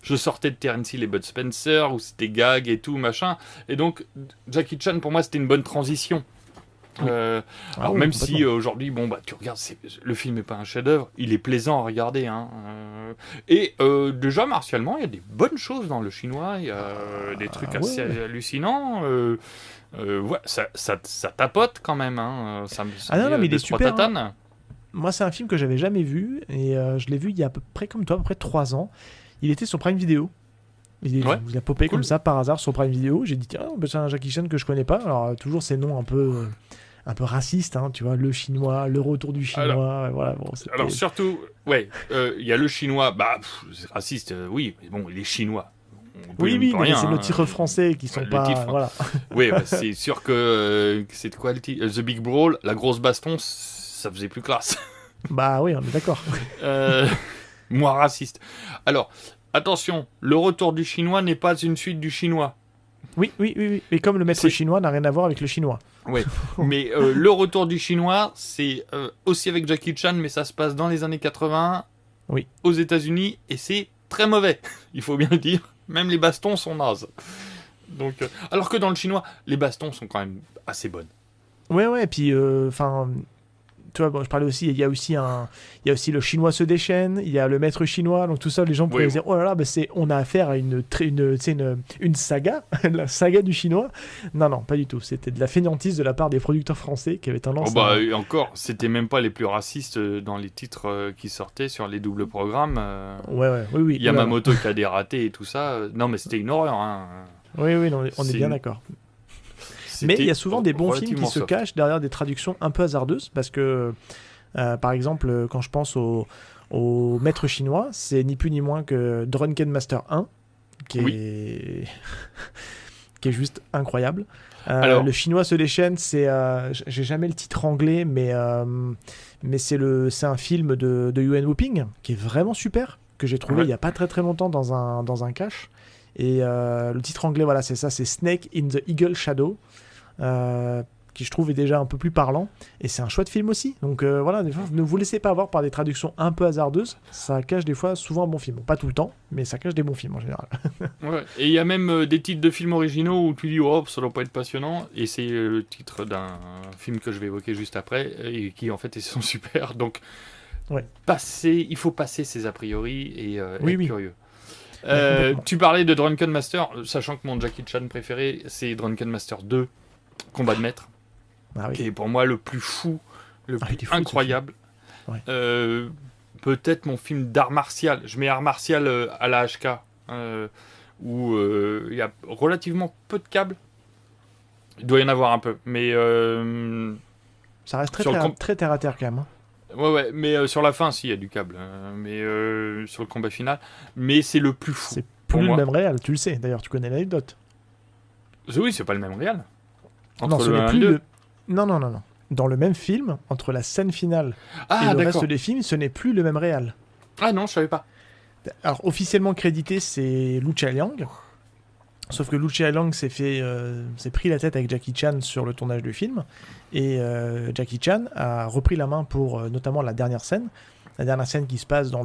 Je sortais de Terence Hill et Bud Spencer, où c'était gag et tout, machin. Et donc, Jackie Chan, pour moi, c'était une bonne transition. Alors même si aujourd'hui, bon bah tu regardes, le film est pas un chef-d'œuvre, il est plaisant à regarder. Hein, et déjà martialement, il y a des bonnes choses dans le chinois, il y a des trucs assez hallucinants. Ouais, ça tapote quand même. Hein, non, mais il est super. Hein. Moi, c'est un film que j'avais jamais vu et je l'ai vu il y a à peu près comme toi, à peu près 3 ans. Il était sur Prime Video. Il a popé comme ça par hasard sur Prime Video. J'ai dit tiens, c'est un Jackie Chan que je connais pas. Alors toujours ces noms un peu raciste, hein, tu vois, le chinois, le retour du chinois, voilà. Bon, alors surtout, il y a le chinois, c'est raciste, oui, mais bon, il est chinois. Oui, mais c'est nos titres français qui sont pas, voilà. Oui, c'est sûr que c'est quoi le titre, The Big Brawl, la grosse baston, ça faisait plus classe. Bah oui, on est d'accord. Moins raciste. Alors, attention, le retour du chinois n'est pas une suite du chinois. Oui. Et comme le maître chinois n'a rien à voir avec le chinois. Oui, mais le retour du chinois, c'est aussi avec Jackie Chan, mais ça se passe dans les années 80, aux États-Unis, et c'est très mauvais, il faut bien le dire. Même les bastons sont nazes. Donc, alors que dans le chinois, les bastons sont quand même assez bonnes. Ouais, et puis, tu vois, bon, je parlais aussi, il y a aussi le chinois se déchaîne, il y a le maître chinois, donc tout ça, les gens pourraient dire, oh là là, on a affaire à une saga, la saga du chinois. Non, pas du tout. C'était de la fainéantise de la part des producteurs français qui avaient tendance et encore, c'était même pas les plus racistes dans les titres qui sortaient sur les doubles programmes. Oui. Yamamoto qui a des ratés et tout ça. Non, mais c'était une horreur. Hein. Oui, non, on est bien d'accord. Mais il y a souvent des bons films qui se cachent derrière des traductions un peu hasardeuses, parce que, par exemple, quand je pense au maître chinois, c'est ni plus ni moins que Drunken Master 1, qui est juste incroyable. Alors, le chinois se déchaîne, c'est, j'ai jamais le titre anglais, mais c'est un film de Yuen Woo-ping, qui est vraiment super, que j'ai trouvé il y a pas très très longtemps dans un cache. Et le titre anglais, voilà, c'est ça, c'est Snake in the Eagle Shadow. Qui je trouve est déjà un peu plus parlant, et c'est un chouette film aussi, donc voilà, des fois, ne vous laissez pas avoir par des traductions un peu hasardeuses, ça cache des fois souvent un bon film, bon, pas tout le temps, mais ça cache des bons films en général. Et il y a même des titres de films originaux où tu dis ça doit pas être passionnant, et c'est le titre d'un film que je vais évoquer juste après, et qui en fait sont super, donc il faut passer ses a priori et être curieux. Tu parlais de Drunken Master, sachant que mon Jackie Chan préféré c'est Drunken Master 2, Combat de maître, qui est pour moi le plus fou, le plus incroyable. Peut-être mon film d'art martial. Je mets art martial à la HK, où il y a relativement peu de câbles. Il doit y en avoir un peu, mais ça reste très terre à terre quand même. Hein. Ouais, mais sur la fin, si, il y a du câble. Mais sur le combat final, mais c'est le plus fou. C'est plus le même réel, tu le sais. D'ailleurs, tu connais l'anecdote. Oui, c'est pas le même réel. Non, ce n'est plus le... Non. Dans le même film, entre la scène finale et le reste des films, ce n'est plus le même réal. Ah non, je savais pas. Alors, officiellement crédité, c'est Lu Chia-liang. Sauf que Lu Chia-liang s'est pris la tête avec Jackie Chan sur le tournage du film. Et Jackie Chan a repris la main pour notamment la dernière scène. La dernière scène qui se passe dans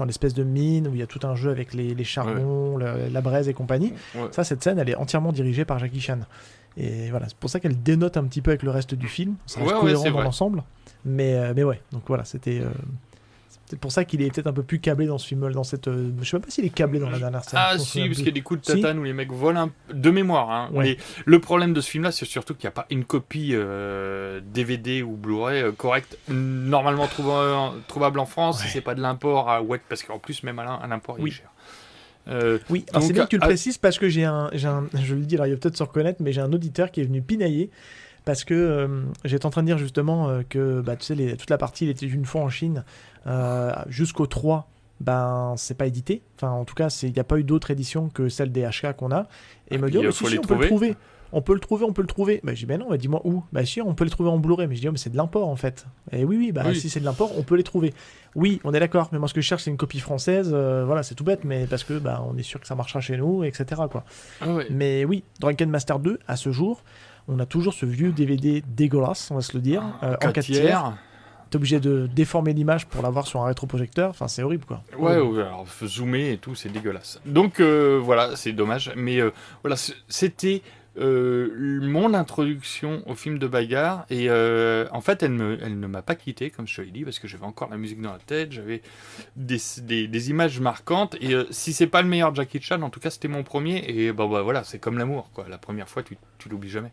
l'espèce de mine où il y a tout un jeu avec les charbons, la braise et compagnie. Cette scène, elle est entièrement dirigée par Jackie Chan. Et voilà, c'est pour ça qu'elle dénote un petit peu avec le reste du film. Ça reste cohérent dans l'ensemble. Mais ouais, donc voilà, c'était... C'est pour ça qu'il est peut-être un peu plus câblé dans ce film, dans cette. Je sais même pas s'il est câblé dans la dernière scène. Ah si, parce qu'il y a des coups de tatane où les mecs volent de mémoire. Hein. Mais le problème de ce film-là, c'est surtout qu'il n'y a pas une copie DVD ou Blu-ray correcte, normalement trouvable en France. Si c'est pas de l'import à parce qu'en plus même à l'import il est cher. Oui, alors donc, c'est bien que tu le précises parce que je le dis, alors il va peut-être se reconnaître, mais j'ai un auditeur qui est venu pinailler parce que j'étais en train de dire justement que tu sais, toute la partie Il était une fois en Chine jusqu'au 3, ben c'est pas édité. Enfin, en tout cas, il n'y a pas eu d'autre édition que celle des HK qu'on a. Et il me dit, faut si, les on peut le trouver. trouver. On peut le trouver. Bah, je dis, ben non, dis-moi où. Bah, si, on peut le trouver en Blu-ray. Mais je dis, mais c'est de l'import en fait. Et oui, Oui. si c'est de l'import, on peut les trouver. Oui, on est d'accord. Mais moi, ce que je cherche, c'est une copie française. Voilà, c'est tout bête, mais parce que on est sûr que ça marchera chez nous, etc. quoi. Ah ouais. Mais oui, Drunken Master 2, à ce jour, on a toujours ce vieux DVD dégueulasse, on va se le dire, en 4 tiers. T'es obligé de déformer l'image pour l'avoir sur un rétroprojecteur. Enfin, c'est horrible, quoi. Ouais, alors faut zoomer et tout, c'est dégueulasse. Donc voilà, c'est dommage. Mais voilà, c'était mon introduction au film de bagarre. Et en fait, elle ne m'a pas quitté, comme je te l'ai dit, parce que j'avais encore la musique dans la tête, j'avais des images marquantes. Et si c'est pas le meilleur Jackie Chan, en tout cas, c'était mon premier. Et voilà, c'est comme l'amour, quoi. La première fois, tu l'oublies jamais.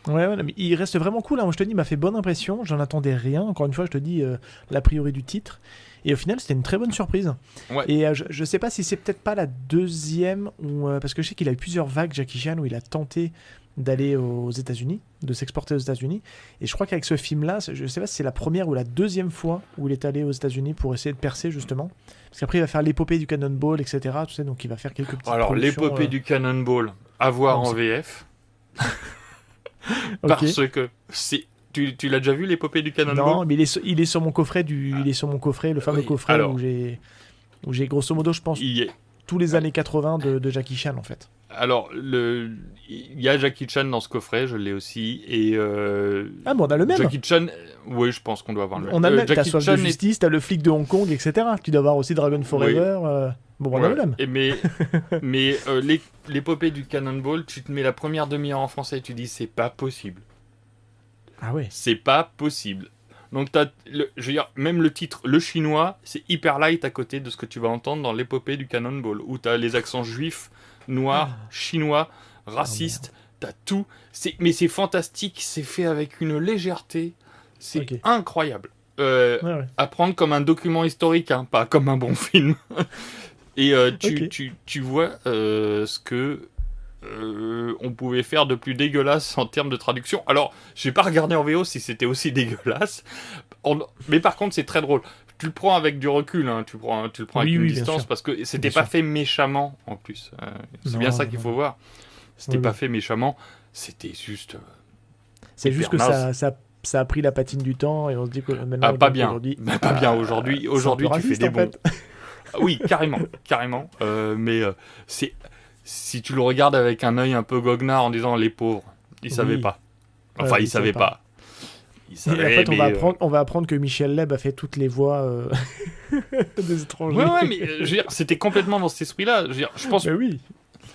Ouais, mais il reste vraiment cool. Moi, je te dis, il m'a fait bonne impression. J'en attendais rien. Encore une fois, je te dis l'a priori du titre. Et au final, c'était une très bonne surprise. Ouais. Et je sais pas si c'est peut-être pas la deuxième, parce que je sais qu'il a eu plusieurs vagues, Jackie Chan, où il a tenté d'aller aux États-Unis, de s'exporter aux États-Unis. Et je crois qu'avec ce film-là, je sais pas si c'est la première ou la deuxième fois où il est allé aux États-Unis pour essayer de percer, justement. Parce qu'après, il va faire l'épopée du Cannonball, etc. Tu sais, donc il va faire quelques petites Alors, productions, l'épopée du Cannonball, à voir en VF. Parce que tu l'as déjà vu, l'épopée du Cannonball? Non, mais il est sur mon coffret il est sur mon coffret, le fameux coffret alors, où j'ai grosso modo, je pense, tous les années 80 de Jackie Chan en fait. Alors, il y a Jackie Chan dans ce coffret, je l'ai aussi, et Ah bon, on a le même. Jackie Chan, oui, je pense qu'on doit avoir le même. On a le même. T'as Jackie Soif de Justice, t'as le flic de Hong Kong, etc. Tu dois avoir aussi Dragon Forever. Bon, on a le même. Mais l'épopée du Cannonball, tu te mets la première demi-heure en français et tu dis c'est pas possible. Ah ouais. C'est pas possible. Donc je veux dire, même le titre, le chinois, c'est hyper light à côté de ce que tu vas entendre dans l'épopée du Cannonball, où t'as les accents juifs, noirs, chinois, racistes, t'as tout. Mais c'est fantastique, c'est fait avec une légèreté, c'est incroyable. À prendre comme un document historique, hein, pas comme un bon film. Et tu vois ce que on pouvait faire de plus dégueulasse en termes de traduction. Alors, j'ai pas regardé en VO si c'était aussi dégueulasse, mais par contre, c'est très drôle. Tu le prends avec du recul, hein, tu le prends avec une distance, parce que c'était pas fait méchamment, en plus. C'est bien ça qu'il faut voir. C'était pas fait méchamment, c'était juste... c'est juste que ça a pris la patine du temps, et on se dit que maintenant... pas bien aujourd'hui. Aujourd'hui, tu fais des bons... Oui, carrément. Mais c'est... Si tu le regardes avec un œil un peu goguenard en disant les pauvres, ils savaient pas. Enfin, ils savaient pas. Ils savaient, et en fait, on va apprendre que Michel Leb a fait toutes les voix des étrangers. Ouais, mais je veux dire, c'était complètement dans cet esprit-là. Je pense. Mais oui.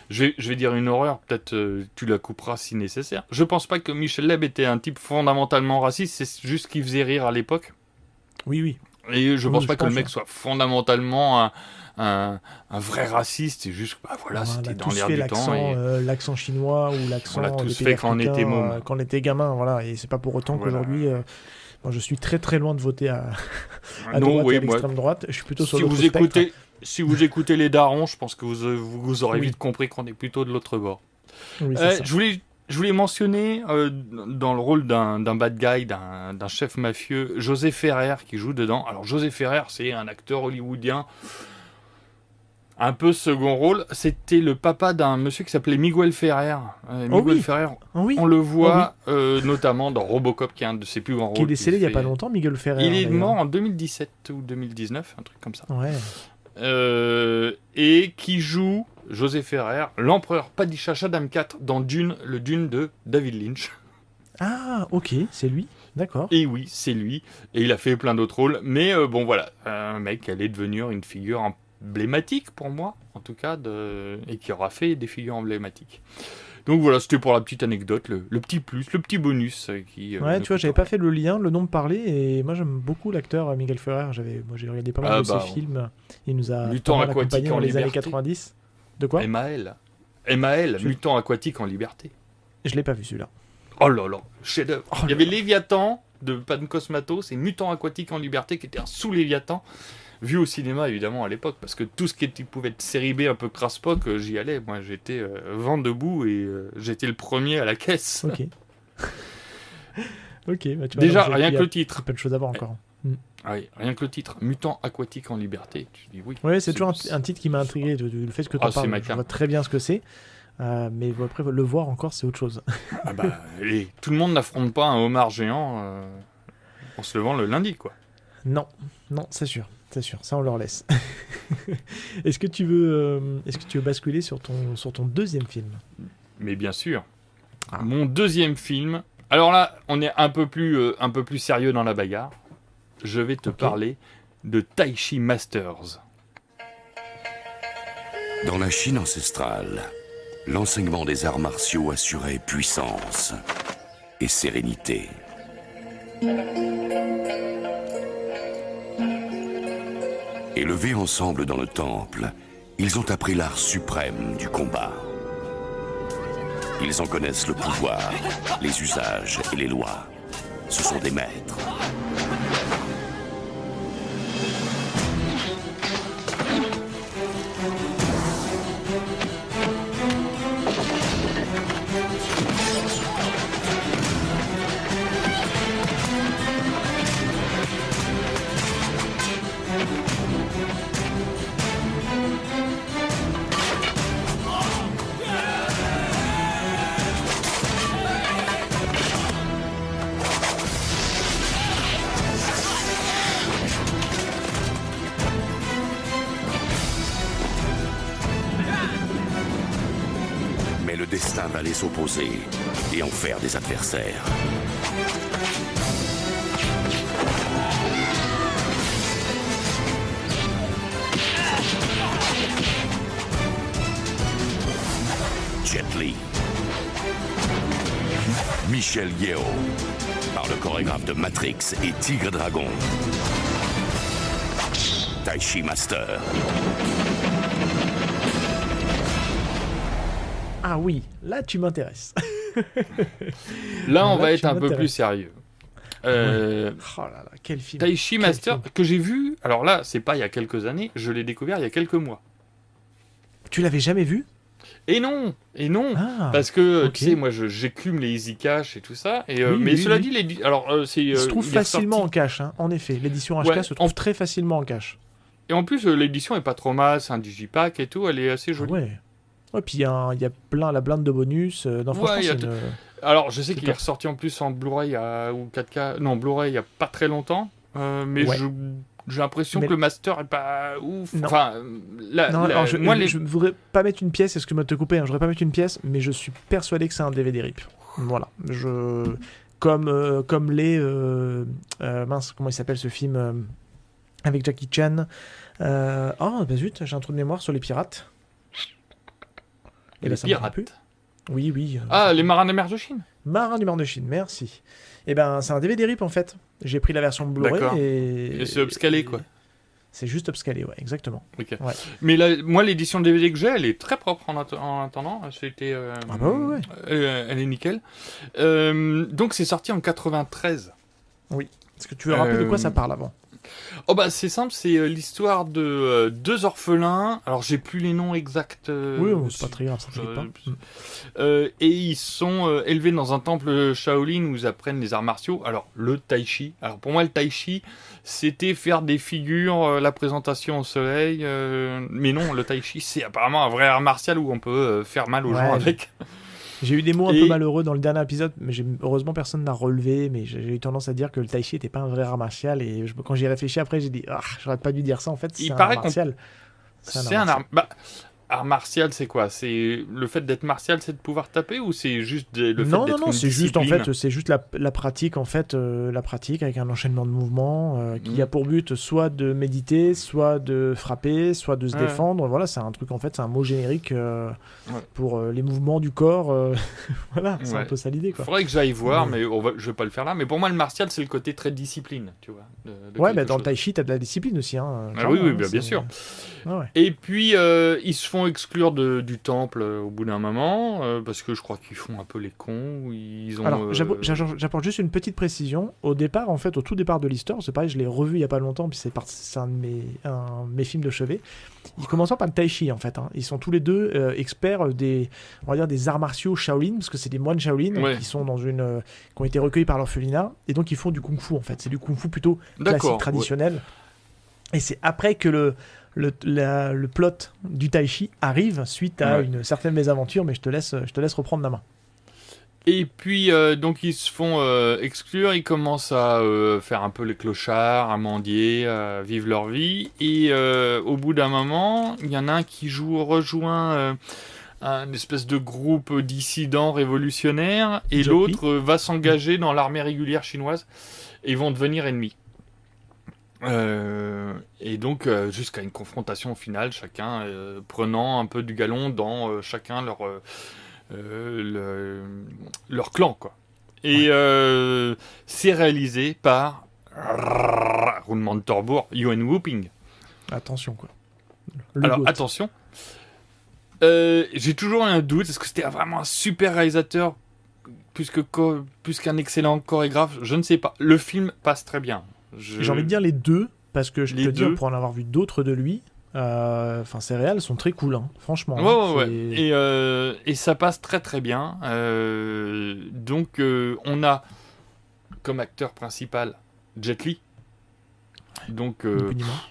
Je vais dire une horreur, peut-être tu la couperas si nécessaire. Je pense pas que Michel Leb était un type fondamentalement raciste, c'est juste qu'il faisait rire à l'époque. Oui. Et je pense pas que le mec soit fondamentalement un vrai raciste, c'est juste c'était dans l'air du temps. L'accent chinois ou l'accent on l'a tous fait quand on était môme. Quand on était gamin, voilà. Et c'est pas pour autant qu'aujourd'hui, moi je suis très très loin de voter à droite et à l'extrême droite. Je suis plutôt sur l'autre spectre. Si vous écoutez les darons, je pense que vous aurez vite compris qu'on est plutôt de l'autre bord. Oui, c'est ça. Je voulais mentionner, dans le rôle d'un bad guy, d'un chef mafieux, José Ferrer qui joue dedans. Alors José Ferrer, c'est un acteur hollywoodien, un peu second rôle. C'était le papa d'un monsieur qui s'appelait Miguel Ferrer. Ferrer, on le voit notamment dans Robocop, qui est un de ses plus grands rôles. Qui est décédé il n'y a pas longtemps, Miguel Ferrer. Il est mort en 2017 ou 2019, un truc comme ça. Ouais. Et qui joue José Ferrer, l'empereur Padishah Shaddam IV dans Dune, le Dune de David Lynch. Ah, ok, c'est lui, d'accord. Et oui, c'est lui. Et il a fait plein d'autres rôles. Mais bon, voilà, un mec qui allait devenir une figure emblématique pour moi, en tout cas, et qui aura fait des figures emblématiques. Donc voilà, c'était pour la petite anecdote, le petit plus, le petit bonus. Tu vois, j'avais pas fait le lien, le nom me parlait, et moi j'aime beaucoup l'acteur Miguel Ferrer. Moi j'ai regardé pas mal de ses films. Il nous a Mutant aquatique dans en les liberté. années 90. De quoi? Emmaël, Mutant aquatique en liberté. Je l'ai pas vu celui-là. Oh là là, chef-d'œuvre. Il y avait Léviathan de Pan Cosmatos et Mutant aquatique en liberté qui était un sous-Léviathan. vu au cinéma évidemment à l'époque, parce que tout ce qui pouvait être série B un peu crasse-poc, j'y allais. Moi j'étais vent debout et j'étais le premier à la caisse. Ok. Ok, bah, tu vois, Déjà, donc, rien il y que a le titre. plein de choses à voir encore. Ah oui, rien que le titre, Mutant aquatique en liberté. Tu dis oui. Ouais, c'est toujours un titre qui m'a intrigué, le fait que tu en c'est parles. macabre. Je vois très bien ce que c'est. Mais après, le voir encore, c'est autre chose. Ah bah, et tout le monde n'affronte pas un homard géant en se levant le lundi, quoi. Non, c'est sûr. Ça, on leur laisse. Est-ce que tu veux basculer sur ton deuxième film? Mais bien sûr. Ah. Mon deuxième film. Alors là, on est un peu plus sérieux dans la bagarre. Je vais te parler de Taichi Masters. Dans la Chine ancestrale, l'enseignement des arts martiaux assurait puissance et sérénité. Élevés ensemble dans le temple, ils ont appris l'art suprême du combat. Ils en connaissent le pouvoir, les usages et les lois. Ce sont des maîtres. Mais le destin va les opposer et en faire des adversaires. Jet Li, Michelle Yeoh, par le chorégraphe de Matrix et Tigre Dragon, Taichi Master. Ah oui, là tu m'intéresses. Là, on Là, va tu être un peu m'intéresses. plus sérieux. Oh là là, quel film. Taichi Quel Master, film. que j'ai vu, alors là, c'est pas il y a quelques années, je l'ai découvert il y a quelques mois. Tu l'avais jamais vu? Et non, Ah, parce que, ok. tu sais, moi, j'écume les Easy Cash et tout ça, et, Oui, mais oui, cela oui. dit, alors, c'est... il se trouve il est facilement en ressorti- cache, hein. En effet. L'édition HK Ouais, se trouve très facilement en cache. Et en plus, l'édition est pas trop mal, c'est un digipack et tout, elle est assez Ah jolie. ouais. Ouais, puis il y a la blinde de bonus. Non, Ouais, franchement, il y a c'est une... Alors, je sais C'est qu'il est top. ressorti en plus en Blu-ray ou 4K, non, Blu-ray il y a pas très longtemps, mais Ouais. j'ai l'impression Mais- que le master est pas ouf. Non. Enfin, Non, alors je les... voudrais pas mettre une pièce, excuse-moi de te couper, hein, je voudrais pas mettre une pièce, mais je suis persuadé que c'est un DVD RIP. Voilà. Comme les... mince, comment il s'appelle ce film avec Jackie Chan Oh, bah zut, j'ai un trou de mémoire sur les pirates. Et les là, ça me revient pirates. plus. Oui, oui. Ah, les marins des mers de Chine. Marin du Mar de Chine, merci. Et ben, c'est un DVD RIP en fait. J'ai pris la version Blu-ray D'accord. et... Et c'est upscalé, quoi. C'est juste upscalé, ouais, exactement. Ok. Ouais. Mais là, moi, l'édition DVD que j'ai, elle est très propre en attendant. C'était, Ah bah ouais, ouais. Elle est nickel. Donc, c'est sorti en 93. Est-ce que tu veux rappeler de quoi ça parle avant? Oh bah c'est simple, c'est l'histoire de deux orphelins. Alors j'ai plus les noms exacts. Oui, c'est pas très grave, ça t'inquiète pas. Et ils sont élevés dans un temple Shaolin où ils apprennent les arts martiaux. Alors le tai chi. Alors pour moi le tai chi, c'était faire des figures, la présentation au soleil. Mais non, le tai chi c'est apparemment un vrai art martial où on peut faire mal aux Ouais, gens mais- avec. J'ai eu des mots un Et- peu malheureux dans le dernier épisode, mais heureusement personne n'a relevé, mais j'ai eu tendance à dire que le tai chi était pas un vrai art martial, et quand j'y ai réfléchi après, j'ai dit, ah, j'aurais pas dû dire ça, en fait, c'est Il un paraît art qu'on- martial. C'est un art. Bah, art martial, c'est quoi? C'est le fait d'être martial, c'est de pouvoir taper ou c'est juste le fait Non, d'être non, une c'est juste en discipline fait, c'est juste la pratique en fait, la pratique avec un enchaînement de mouvements qui Mhm. a pour but soit de méditer, soit de frapper, soit de se Ouais. défendre. Voilà, c'est un truc en fait, c'est un mot générique Ouais. pour les mouvements du corps. Voilà, c'est un Ouais. peu ça l'idée quoi. Faudrait que j'aille voir, Ouais. mais je vais pas le faire là. Mais pour moi, le martial, c'est le côté très discipline, tu vois. de Ouais, quelque mais dans le chose. tai chi, t'as de la discipline aussi. Hein, Ah clairement, oui, hein, bien c'est- sûr. Ah ouais. Et puis, ils se font exclure du temple au bout d'un moment, parce que je crois qu'ils font un peu les cons. Ils ont, Alors, j'apporte juste une petite précision. Au départ, en fait, au tout départ de l'histoire, c'est pareil, je l'ai revu il y a pas longtemps, puis c'est un de mes films de chevet. Ils commencent par le tai chi, en fait. Hein. Ils sont tous les deux experts on va dire des arts martiaux Shaolin, parce que c'est des moines Shaolin qui sont qui ont été recueillis par l'orphelinat, et donc ils font du kung-fu, en fait. C'est du kung-fu plutôt classique, traditionnel. Ouais. Et c'est après que le plot du tai chi arrive suite à une certaine mésaventure, mais je te laisse reprendre la main. Et puis, donc, ils se font exclure, ils commencent à faire un peu les clochards, à mendier, à vivre leur vie. Et au bout d'un moment, il y en a un qui rejoint un espèce de groupe dissident révolutionnaire, et l'autre va s'engager dans l'armée régulière chinoise, et ils vont devenir ennemis. Et donc jusqu'à une confrontation finale, chacun prenant un peu du galon dans chacun leur clan, quoi. Et c'est réalisé par roulement de tambour, Yuan Whooping. Attention, quoi. Alors attention, j'ai toujours un doute, est-ce que c'était vraiment un super réalisateur plus qu'un excellent chorégraphe? Je ne sais pas. Le film passe très bien. J'ai envie de dire les deux, parce que je peux te dire, pour en avoir vu d'autres de lui, ces réals sont très cool, hein, franchement. Ouais. Et ça passe très très bien. Donc on a comme acteur principal Jet Li. Donc, ni plus ni moins.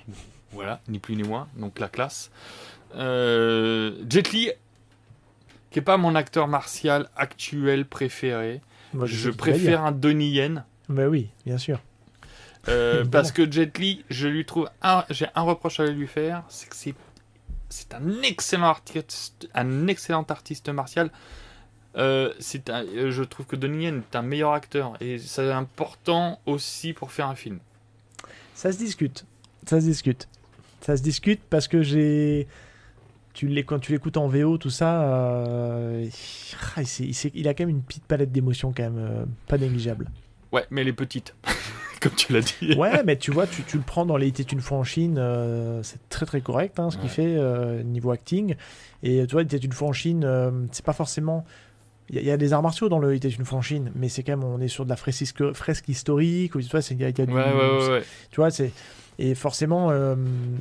Voilà, ni plus ni moins, donc la classe. Jet Li, qui n'est pas mon acteur martial actuel préféré. Moi, je préfère un Donnie Yen. Bah oui, bien sûr. Parce que Jet Li, je lui trouve j'ai un reproche à lui faire, c'est que c'est un excellent artiste martial. Je trouve que Donnie Yen est un meilleur acteur, et c'est important aussi pour faire un film. Ça se discute parce que quand tu l'écoutes en VO, tout ça, il a quand même une petite palette d'émotions quand même pas négligeable. Ouais, mais elle est petite, comme tu l'as dit. Ouais, mais tu vois, tu le prends dans Les Il était une fois en Chine, c'est très très correct, hein, ce qu'il fait niveau acting. Et tu vois, Il était une fois en Chine, c'est pas forcément... Il y a des arts martiaux dans le Il était une fois en Chine, mais c'est quand même, on est sur de la fresque historique, ou, tu vois, il y a du... Ouais. Tu vois, et forcément,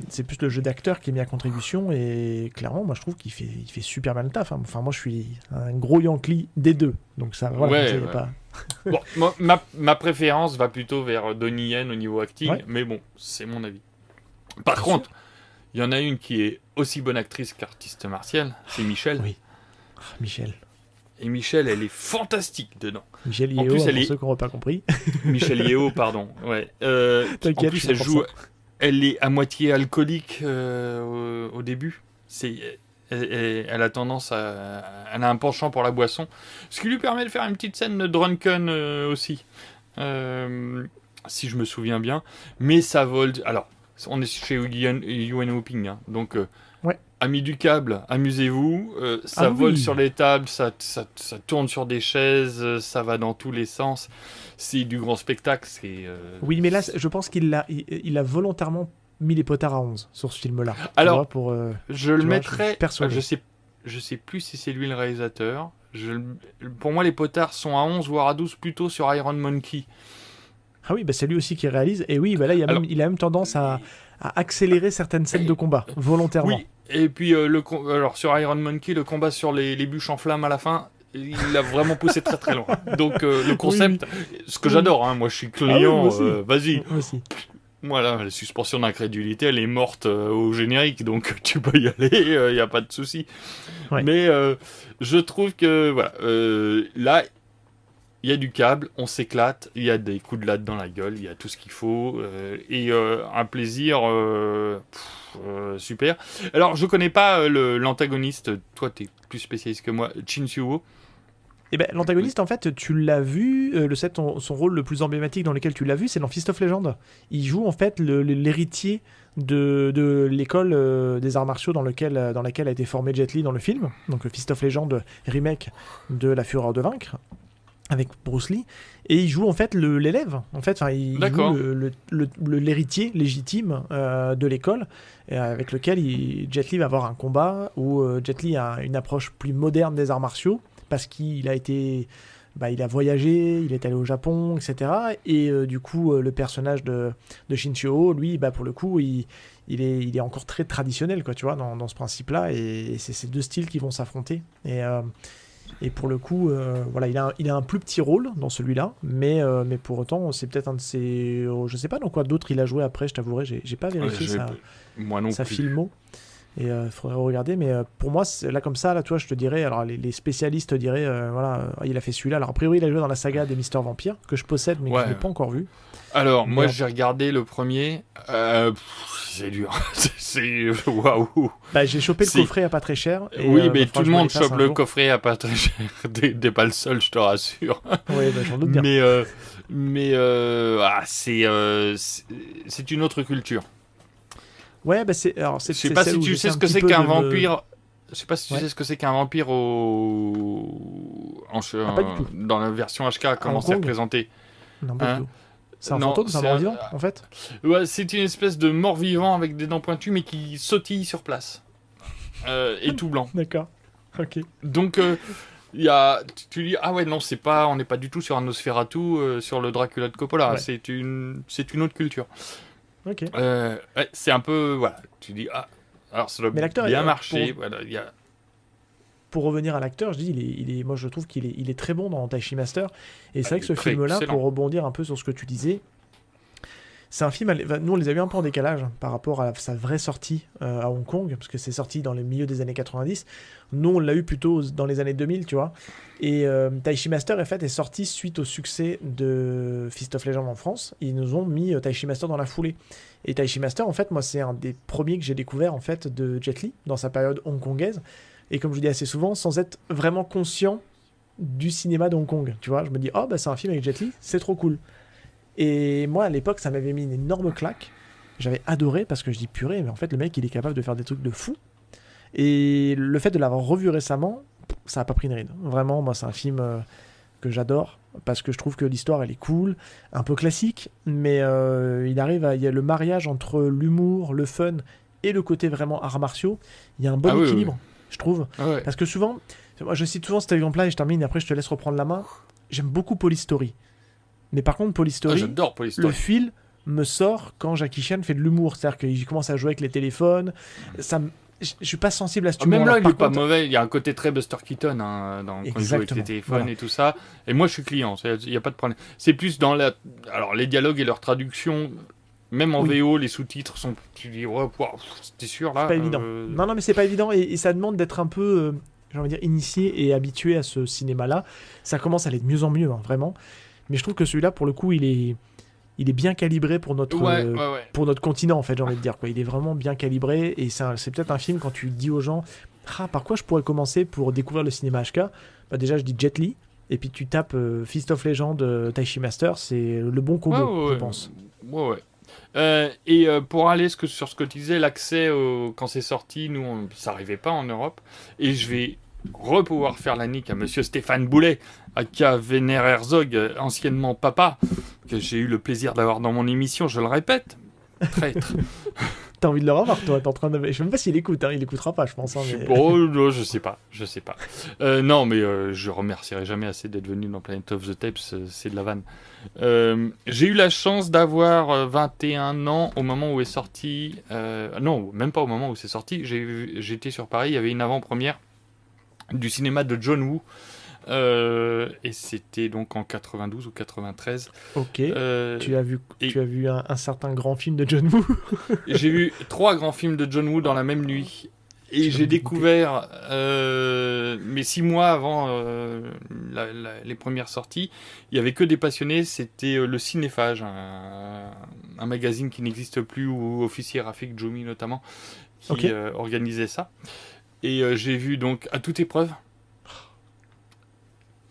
c'est plus le jeu d'acteur qui est mis à contribution, et clairement, moi je trouve qu'il fait super mal le taf. Hein. Enfin, moi je suis un gros Yankee des deux, donc ça, voilà, pas... Bon, ma préférence va plutôt vers Donnie Yen au niveau acting, mais bon, c'est mon avis. Par contre, il y en a une qui est aussi bonne actrice qu'artiste martiale, c'est Michelle. Oui, Michelle. Et Michelle, elle est fantastique dedans. Michelle Yeoh, pour ceux qui n'auront pas compris. Michelle Yeoh, pardon. Ouais. En plus, elle est à moitié alcoolique au début. Elle a tendance elle a un penchant pour la boisson, ce qui lui permet de faire une petite scène de drunken aussi, si je me souviens bien. Mais ça vole. Alors, on est chez Yuan Whooping, hein, donc amis du câble, amusez-vous. Ça vole sur les tables, ça tourne sur des chaises, ça va dans tous les sens. C'est du grand spectacle. Oui, mais là, je pense qu'il a volontairement mis les potards à 11 sur ce film-là. Alors, vois, je le mettrais... Je sais plus si c'est lui le réalisateur. Pour moi, les potards sont à 11, voire à 12, plutôt sur Iron Monkey. Ah oui, c'est lui aussi qui réalise. Et oui, là, il a même tendance à accélérer certaines scènes de combat, volontairement. Oui, et puis alors sur Iron Monkey, le combat sur les bûches en flammes à la fin, il l'a vraiment poussé très très loin. Donc le concept, ce que j'adore, hein, moi je suis client, vas-y. Voilà, la suspension d'incrédulité, elle est morte au générique, donc tu peux y aller, il n'y a pas de souci. Ouais. Mais je trouve que voilà, là, il y a du câble, on s'éclate, il y a des coups de latte dans la gueule, il y a tout ce qu'il faut, et un plaisir super. Alors, je connais pas l'antagoniste, toi tu es plus spécialiste que moi, Chin Siu-woo. Eh ben, l'antagoniste, en fait, tu l'as vu, son rôle le plus emblématique dans lequel tu l'as vu, c'est dans Fist of Legend. Il joue en fait l'héritier de l'école des arts martiaux dans laquelle a été formé Jet Li dans le film, donc le Fist of Legend remake de La Fureur de Vaincre. avec Bruce Lee, et il joue en fait l'élève, en fait, enfin il D'accord. joue l'héritier légitime de l'école, avec lequel Jet Li va avoir un combat où Jet Li a une approche plus moderne des arts martiaux, parce qu'il a été, il a voyagé, il est allé au Japon, etc. Et du coup, le personnage de Shin Chio, lui, pour le coup, il est encore très traditionnel, quoi, tu vois, dans ce principe-là, et c'est ces deux styles qui vont s'affronter. Et pour le coup, voilà, il a un plus petit rôle dans celui-là, mais pour autant, c'est peut-être un de ses... je sais pas dans quoi d'autres il a joué après, je t'avouerai, j'ai pas vérifié Moi non sa plus. filmo. Et il faudrait regarder, mais pour moi, là comme ça, là, tu vois, je te dirais, alors les spécialistes diraient, voilà, il a fait celui-là. Alors a priori, il a joué dans la saga des Mister Vampire, que je possède, mais que je n'ai pas encore vu. Alors, moi, Merde. j'ai regardé le premier. C'est dur. c'est waouh. J'ai chopé le Si. coffret à pas très cher. Et, Oui, mais faudra tout que le je me monde les fasse chope un le jour. coffret à pas très cher. T'es pas le seul, je te rassure. Oui, j'en doute bien. C'est une autre culture. Ouais, c'est alors Je sais pas si tu sais ce que c'est qu'un vampire. Je sais pas si tu Ouais. sais ce que c'est qu'un vampire Pas du tout. dans la version HK, comment Hong c'est Kong représenté. Non, pas Hein du tout. C'est un Non, fantôme, c'est un c'est mort un- vivant, en fait. Ouais, c'est une espèce de mort-vivant avec des dents pointues mais qui sautille sur place. Et tout blanc. D'accord. Ok. Donc, tu dis, ah ouais, non, on n'est pas du tout sur un Nosferatu, sur le Dracula de Coppola. Ouais. C'est une autre culture. Ok. Ouais, c'est un peu, voilà, tu dis, ah, alors ça doit Mais l'acteur bien est- marcher. pour- Voilà, il y a... Pour revenir à l'acteur, je dis, moi je trouve qu'il est très bon dans Taishi Master. Et c'est vrai que ce il est très film-là, excellent. pour rebondir un peu sur ce que tu disais, c'est un film, nous on les a vus un peu en décalage par rapport à sa vraie sortie à Hong Kong, parce que c'est sorti dans le milieu des années 90. Nous on l'a eu plutôt dans les années 2000, tu vois. Et Taishi Master en fait, est sorti suite au succès de Fist of Legend en France. Ils nous ont mis Taishi Master dans la foulée. Et Taishi Master, en fait, moi c'est un des premiers que j'ai découvert en fait de Jet Li dans sa période hongkongaise. Et comme je le dis assez souvent, sans être vraiment conscient du cinéma de Hong Kong. Tu vois, je me dis, oh, c'est un film avec Jet Li, c'est trop cool. Et moi, à l'époque, ça m'avait mis une énorme claque. J'avais adoré parce que je dis, purée, mais en fait, le mec, il est capable de faire des trucs de fou. Et le fait de l'avoir revu récemment, ça n'a pas pris une ride. Vraiment, moi, c'est un film que j'adore parce que je trouve que l'histoire, elle est cool, un peu classique, mais il y a le mariage entre l'humour, le fun et le côté vraiment arts martiaux. Il y a un bon Ah oui, équilibre, je trouve. Ah ouais. Parce que souvent, moi je cite souvent cet exemple-là et je termine et après je te laisse reprendre la main. J'aime beaucoup Police Story. Mais par contre, Police Ah, Story, j'adore Police le Story. fil me sort quand Jackie Chan fait de l'humour. C'est-à-dire qu'il commence à jouer avec les téléphones. Je suis pas sensible à ce humour. Même là, il Par est pas contre, mauvais. Il y a un côté très Buster Keaton quand il joue avec les Exactement, téléphones voilà. et tout ça. Et moi, je suis client. Il n'y a pas de problème. C'est plus dans alors les dialogues et leur traduction. Même en Oui. VO, les sous-titres sont. Tu dis, wow, t'es sûr là c'est pas évident. Non, mais c'est pas évident et ça demande d'être un peu, j'ai envie de dire, initié et habitué à ce cinéma-là. Ça commence à aller de mieux en mieux, hein, vraiment. Mais je trouve que celui-là, pour le coup, il est bien calibré pour notre, Ouais. pour notre continent, en fait, j'ai envie de dire, quoi. Il est vraiment bien calibré et c'est peut-être un film quand tu dis aux gens, par quoi je pourrais commencer pour découvrir le cinéma HK. Déjà, je dis Jet Li. Et puis tu tapes Fist of Legend, Taishi Master, c'est le bon combo, je pense. Ouais. Pour aller sur ce que tu disais, l'accès quand c'est sorti, nous, ça n'arrivait pas en Europe. Et je vais pouvoir faire la nique à monsieur Stéphane Boulet, aka Werner Herzog, anciennement papa, que j'ai eu le plaisir d'avoir dans mon émission, je le répète. Traître. T'as envie de le revoir, toi, t'es en train de... Je sais même pas s'il écoute, hein, il écoutera pas, je pense. Hein, mais... Non, je sais pas. Non, mais je remercierai jamais assez d'être venu dans Planet of the Tapes, c'est de la vanne. J'ai eu la chance d'avoir 21 ans au moment où est sorti... non, même pas au moment où c'est sorti, j'étais sur Paris, il y avait une avant-première du cinéma de John Woo, et c'était donc en 92 ou 93. Ok, tu as vu et- un certain grand film de John Woo. J'ai vu 3 grands films de John Woo dans la même nuit. Et Je j'ai vais me découvert, mais 6 mois avant les premières sorties, il n'y avait que des passionnés, c'était le Cinéphage, un magazine qui n'existe plus, où officier Rafik Djoumi notamment, qui Ok. organisait ça. Et j'ai vu donc À toute épreuve,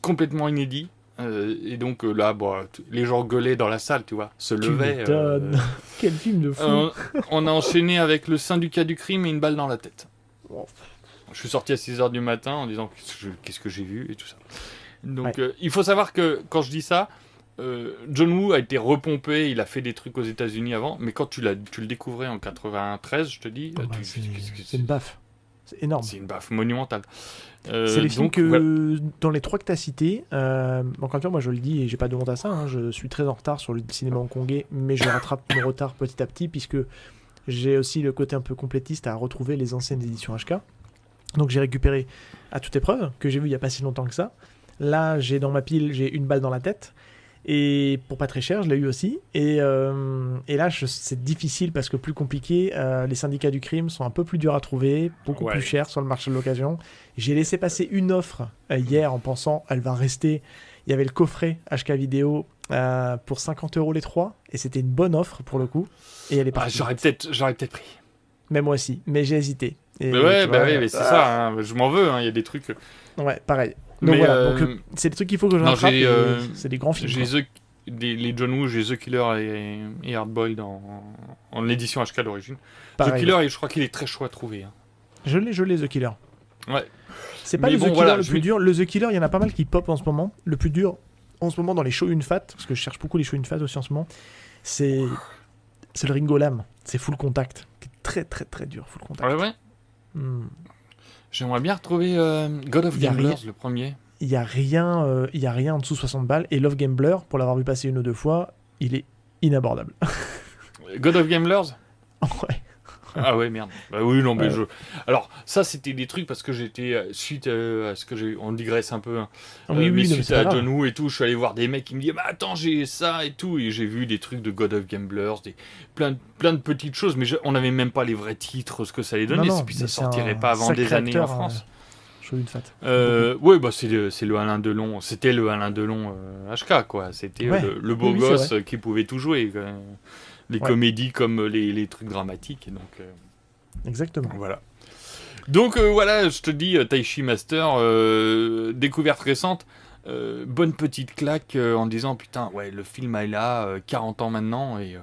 complètement inédit. Et donc là, les gens gueulaient dans la salle, tu vois, se Tu levaient. m'étonnes. Quel film de fou. On a enchaîné avec Le syndicat du crime et Une balle dans la tête. Oh. Je suis sorti à 6h du matin en disant qu'est-ce que j'ai vu et tout ça. Donc, il faut savoir que quand je dis ça, John Woo a été repompé, il a fait des trucs aux États-Unis avant, mais quand tu le découvrais en 93, je te dis, c'est une baffe. C'est énorme. C'est une baffe monumentale. C'est les films donc, que, voilà. dans les 3 que tu as cités, encore une fois, moi je le dis et j'ai pas de honte à ça, hein, je suis très en retard sur le cinéma hongkongais, mais je rattrape mon retard petit à petit, puisque j'ai aussi le côté un peu complétiste à retrouver les anciennes éditions HK. Donc j'ai récupéré à toute épreuve, que j'ai vu il y a pas si longtemps que ça. Là, j'ai dans ma pile, j'ai Une balle dans la tête. Et pour pas très cher, je l'ai eu aussi. Et là, c'est difficile parce que plus compliqué. Les syndicats du crime sont un peu plus durs à trouver, beaucoup plus chers sur le marché de l'occasion. J'ai laissé passer une offre hier en pensant elle va rester. Il y avait le coffret HK vidéo pour 50 € les 3. Et c'était une bonne offre pour le coup. Et elle est partie. J'aurais peut-être pris. Mais moi aussi. Mais j'ai hésité. Et, mais mais c'est ça. Hein, je m'en veux. Il y a des trucs. Ouais, pareil. Donc mais voilà, c'est des trucs qu'il faut que je rattrape. C'est des grands films. J'ai les John Woo, j'ai The Killer et Hardboiled en édition HK d'origine. The Killer, je crois qu'il est très chaud à trouver. Hein. Je l'ai, The Killer. Ouais. C'est pas le The Killer le plus dur. Le The Killer, il y en a pas mal qui pop en ce moment. Le plus dur en ce moment dans les shows une fat, parce que je cherche beaucoup les shows une fat aussi en ce moment, c'est le Ringo Lam. C'est Full Contact. Qui est très très très dur, Full Contact. Ouais. J'aimerais bien retrouver God of Gamblers, le premier. Il y a rien en dessous de 60 balles. Et Love Gambler, pour l'avoir vu passer 1 ou 2 fois, il est inabordable. God of Gamblers. Ouais. Ah ouais, merde. Bah oui, non, mais alors, ça, c'était des trucs parce que j'étais, suite à ce que j'ai... On digresse un peu, hein. Mais suite à John Woo et tout, je suis allé voir des mecs qui me disaient « Bah attends, j'ai ça et tout », et j'ai vu des trucs de God of Gamblers, plein de petites choses, mais on n'avait même pas les vrais titres, ce que ça allait donner, et puis ça sortirait pas avant des années en France. Ouais, c'est le Alain Delon, c'était le Alain Delon HK, quoi. C'était le beau gosse qui pouvait tout jouer, quoi. Les comédies comme les trucs dramatiques. Et donc, exactement. Voilà. Donc voilà, je te dis, Taichi Master, découverte récente, bonne petite claque en disant putain, ouais, le film est là, 40 ans maintenant, et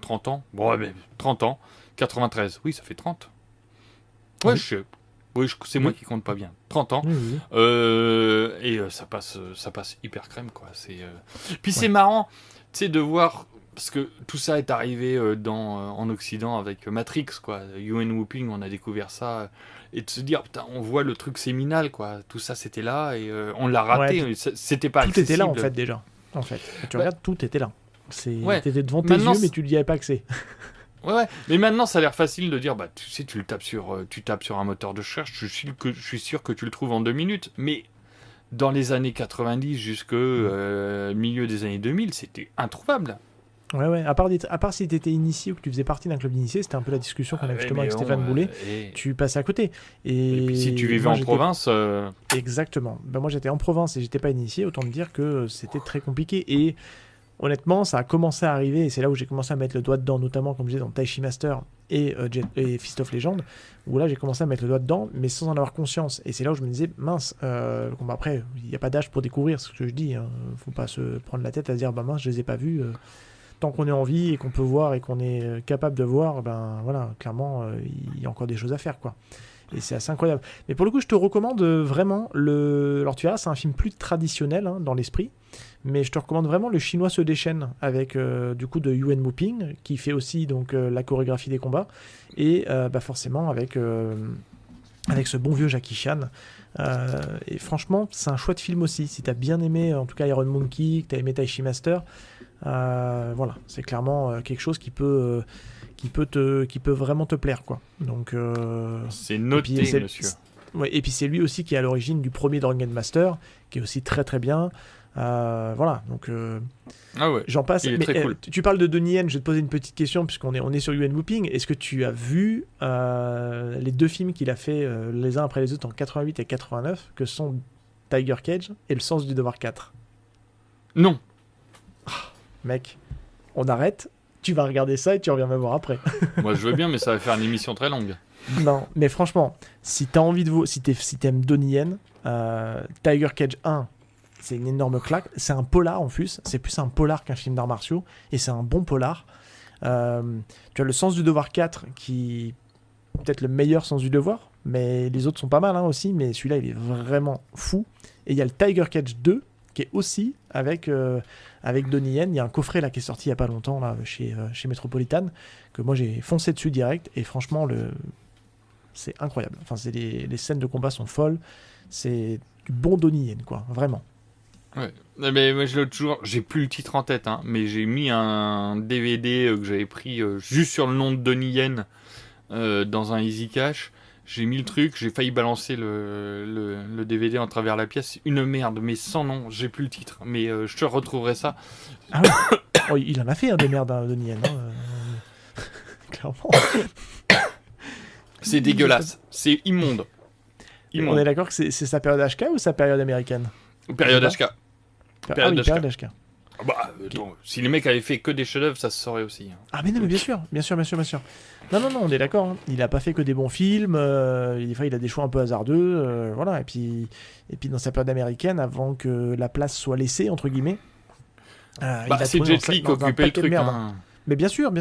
30 ans. Bon, ouais, 30 ans, 93. Oui, ça fait 30. Ouais, c'est moi qui compte pas bien. 30 ans. Et ça passe hyper crème, quoi. Puis c'est marrant, tu sais, de voir. Parce que tout ça est arrivé en Occident avec Matrix, quoi. Yuen Whooping, on a découvert ça. Et de se dire, putain, on voit le truc séminal, quoi. Tout ça, c'était là et on l'a raté. C'était pas accessible. Tout était là, en fait, déjà. En fait. Quand tu regardes, tout était là. T'étais devant tes yeux, mais tu n'y avais pas accès. Ouais. Mais maintenant, ça a l'air facile de dire, bah, tu sais, tu tapes sur un moteur de recherche, je suis sûr que tu le trouves en 2 minutes. Mais dans les années 90 jusqu'au milieu des années 2000, c'était introuvable. Ouais. À part si tu étais initié ou que tu faisais partie d'un club d'initiés, c'était un peu la discussion qu'on avait justement avec Stéphane Boulet. Tu passais à côté. Et puis si tu vivais en province. Exactement. Ben, moi, j'étais en province et j'étais pas initié. Autant te dire que c'était très compliqué. Et honnêtement, ça a commencé à arriver. Et c'est là où j'ai commencé à mettre le doigt dedans, notamment, comme je disais, dans Taichi Master et Fist of Legend. Où là, j'ai commencé à mettre le doigt dedans, mais sans en avoir conscience. Et c'est là où je me disais, mince, après, il n'y a pas d'âge pour découvrir ce que je dis. Faut pas se prendre la tête à se dire, bah mince, je les ai pas vus. Tant qu'on est en vie et qu'on peut voir et qu'on est capable de voir, ben voilà, clairement, il y a encore des choses à faire, quoi. Et c'est assez incroyable. Mais pour le coup, je te recommande vraiment Alors tu verras, c'est un film plus traditionnel dans l'esprit, mais je te recommande vraiment Le Chinois se déchaîne avec du coup de Yuen Whooping qui fait aussi donc la chorégraphie des combats et forcément avec ce bon vieux Jackie Chan. Et franchement, c'est un chouette film aussi. Si t'as bien aimé, en tout cas Iron Monkey, que t'as aimé Taichi Master, voilà, c'est clairement quelque chose qui peut vraiment te plaire, quoi. Donc c'est noté, monsieur. Ouais, et puis c'est lui aussi qui est à l'origine du premier Dragon Master, qui est aussi très très bien. Voilà, donc j'en passe. Il est très cool. Tu parles de Donnie Yen, je vais te poser une petite question puisqu'on est sur Yuen Whooping. Est-ce que tu as vu les 2 films qu'il a fait les uns après les autres en 88 et 89, que sont Tiger Cage et Le Sens du Devoir 4? Non. Mec, on arrête, tu vas regarder ça et tu reviens me voir après. Moi je veux bien, mais ça va faire une émission très longue. Non, mais franchement, si t'as envie de si t'aimes Donnie Yen, Tiger Cage 1, c'est une énorme claque. C'est un polar en plus, c'est plus un polar qu'un film d'arts martiaux, et c'est un bon polar. Tu as Le Sens du Devoir 4, qui peut-être le meilleur Sens du Devoir, mais les autres sont pas mal hein, aussi, mais celui-là, il est vraiment fou. Et il y a le Tiger Catch 2, qui est aussi avec Donnie Yen. Il y a un coffret là qui est sorti il y a pas longtemps là chez Metropolitan, que moi j'ai foncé dessus direct, et franchement c'est incroyable. Enfin, les scènes de combat sont folles. C'est du bon Donnie Yen, quoi, vraiment. Ouais. Mais moi, j'ai plus le titre en tête, hein, mais j'ai mis un DVD que j'avais pris juste sur le nom de Donnie Yen dans un Easy Cash. J'ai mis le truc, j'ai failli balancer le DVD en travers la pièce. Une merde, mais sans nom, j'ai plus le titre. Mais je te retrouverai ça. Ah oui. Oh, il en a fait des merdes, hein, Donnie Yen. Hein, clairement. C'est dégueulasse, c'est immonde. On est d'accord que c'est sa période HK ou sa période américaine? Période HK. Période HK. Bah, attends, si les mecs avaient fait que des chefs-d'œuvre, ça se saurait aussi. Hein. Ah mais non, mais bien sûr. Non, on est d'accord. Hein. Il a pas fait que des bons films. Des fois, il a des choix un peu hasardeux. Voilà. Et puis dans sa période américaine, avant que la place soit laissée entre guillemets. C'est Jet Li qui occupait le truc. Hein. Mais bien sûr.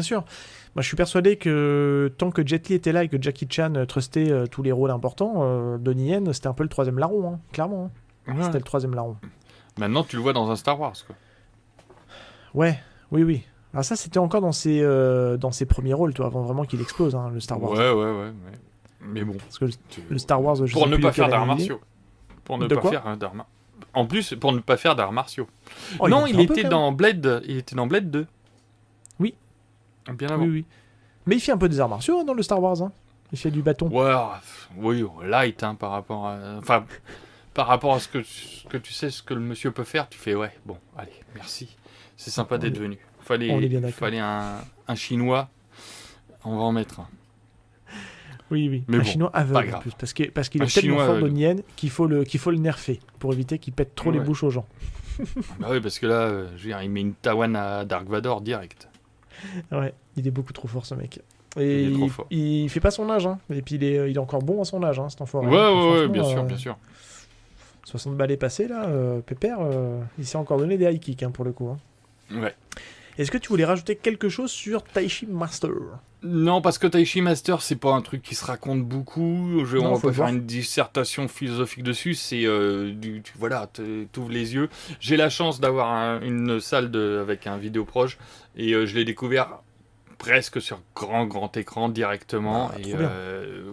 Moi, je suis persuadé que tant que Jet Li était là et que Jackie Chan trustait tous les rôles importants, Donnie Yen, c'était un peu le troisième larron, hein, clairement. Hein. Ouais. C'était le troisième larron. Maintenant, tu le vois dans un Star Wars, quoi. Ouais, oui. Alors ça, c'était encore dans ses premiers rôles, toi, avant vraiment qu'il explose, hein, le Star Wars. Ouais. Mais bon. Parce que le Star Wars, pour ne pas faire d'arts martiaux. En plus, pour ne pas faire d'arts martiaux. Oh, non, il était dans Blade. Il était dans Blade 2. Oui. Bien avant. Oui. Mais il fait un peu des arts martiaux hein, dans le Star Wars. Hein. Il fait du bâton. Ouais, oui, light, hein, par rapport à ce que tu sais, ce que le monsieur peut faire, tu fais ouais, bon, allez, merci. C'est sympa d'être venu. Fallait un chinois, on va en mettre un. Oui. Mais un bon, chinois aveugle en plus, parce qu'il est tellement fort Donnie Yen qu'il faut le nerfer pour éviter qu'il pète trop les bouches aux gens. Bah oui, parce que là, je veux dire, il met une Tawan à Dark Vador direct. Ouais, il est beaucoup trop fort ce mec. Et il fait pas son âge, hein. Et puis il est encore bon à son âge, hein, cet enfoiré. Ouais, bien sûr. 60 balais passés là, Pépère, il s'est encore donné des high kicks hein, pour le coup. Hein. Ouais. Est-ce que tu voulais rajouter quelque chose sur Taichi Master? Non, parce que Taichi Master, c'est pas un truc qui se raconte beaucoup. On va pas faire une dissertation philosophique dessus. C'est t'ouvres les yeux. J'ai la chance d'avoir une salle avec un vidéoproche et je l'ai découvert presque sur grand écran directement. Et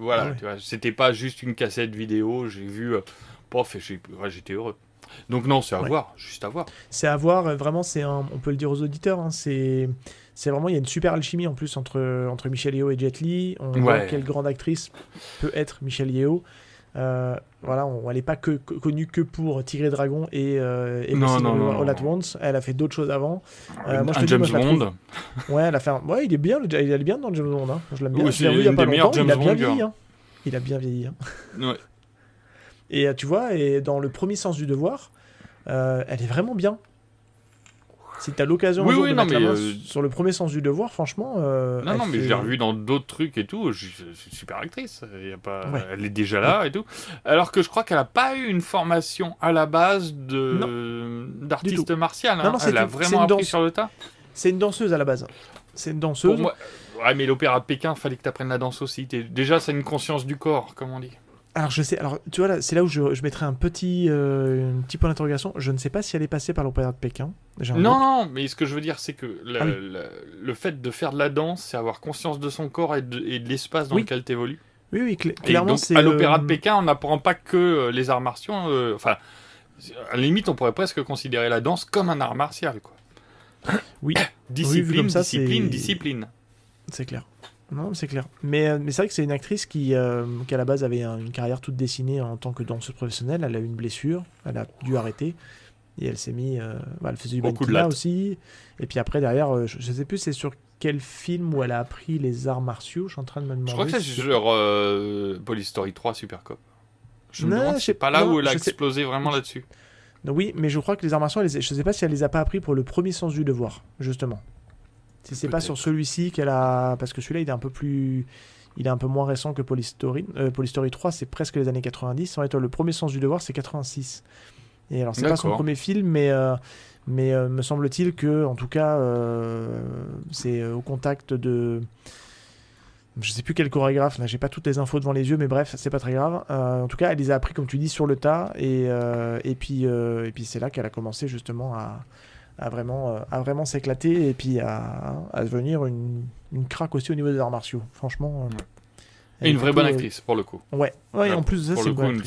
voilà, tu vois, c'était pas juste une cassette vidéo. J'ai vu, j'étais heureux. Donc non, c'est à voir, juste à voir. C'est à voir, vraiment, on peut le dire aux auditeurs, hein, c'est vraiment, il y a une super alchimie en plus entre Michelle Yeoh et Jet Li. On voit quelle grande actrice peut être Michelle Yeoh. Voilà, elle n'est pas connue que pour Tigre et Dragon et non. All at Once. Elle a fait d'autres choses avant. Moi, je te James Bond. Ouais, elle a fait il est bien, il est bien dans James Bond. Hein. Je l'aime bien. Oui, c'est une des meilleures James Bond. Il a bien vieilli. Hein. Ouais. Et tu vois, et dans le premier sens du devoir, elle est vraiment bien. Si tu as l'occasion de mettre la main sur le premier sens du devoir, franchement... mais je l'ai revu dans d'autres trucs et tout. C'est une super actrice. Elle est déjà là et tout. Alors que je crois qu'elle n'a pas eu une formation à la base d'artiste martial. Hein. Elle a vraiment appris sur le tas. C'est une danseuse à la base. C'est une danseuse. Pour moi... Ouais, mais l'opéra de Pékin, fallait que tu apprennes la danse aussi. Déjà, c'est une conscience du corps, comme on dit. Alors je sais, tu vois là, c'est là où je mettrais un petit point d'interrogation. Je ne sais pas si elle est passée par l'opéra de Pékin. Non, mais ce que je veux dire, c'est que le fait de faire de la danse, c'est avoir conscience de son corps et de l'espace dans lequel tu évolues. Oui, clairement. Donc, c'est à l'opéra de Pékin, on n'apprend pas que les arts martiaux. À la limite, on pourrait presque considérer la danse comme un art martial, quoi. Oui. Discipline. C'est clair. Non, c'est clair. Mais c'est vrai que c'est une actrice qui à la base avait une carrière toute dessinée en tant que danseuse professionnelle. Elle a eu une blessure, elle a dû arrêter et elle s'est mis. Elle faisait du mannequinat aussi. Et puis après derrière, je sais plus c'est sur quel film où elle a appris les arts martiaux. Je suis en train de me demander. Je crois que c'est sur Police Story 3 Super Cop. Je me demande, c'est pas là où elle a explosé vraiment là-dessus. Oui, mais je crois que les arts martiaux, je sais pas si elle les a pas appris pour le premier sens du devoir, justement. Si c'est pas sur celui-ci qu'elle a... Parce que celui-là, il est un peu moins récent que Police Story. Police Story 3, c'est presque les années 90. En fait, le premier sens du devoir, c'est 86. Et alors, c'est pas son premier film, mais me semble-t-il que, en tout cas, c'est au contact de je sais plus quel chorégraphe, là j'ai pas toutes les infos devant les yeux, mais bref, c'est pas très grave. En tout cas, elle les a appris, comme tu dis, sur le tas, et puis c'est là qu'elle a commencé justement à vraiment s'éclater, et puis à devenir une craque aussi au niveau des arts martiaux. Franchement. Et une vraie bonne actrice, pour le coup. Ouais, en plus de ça, c'est une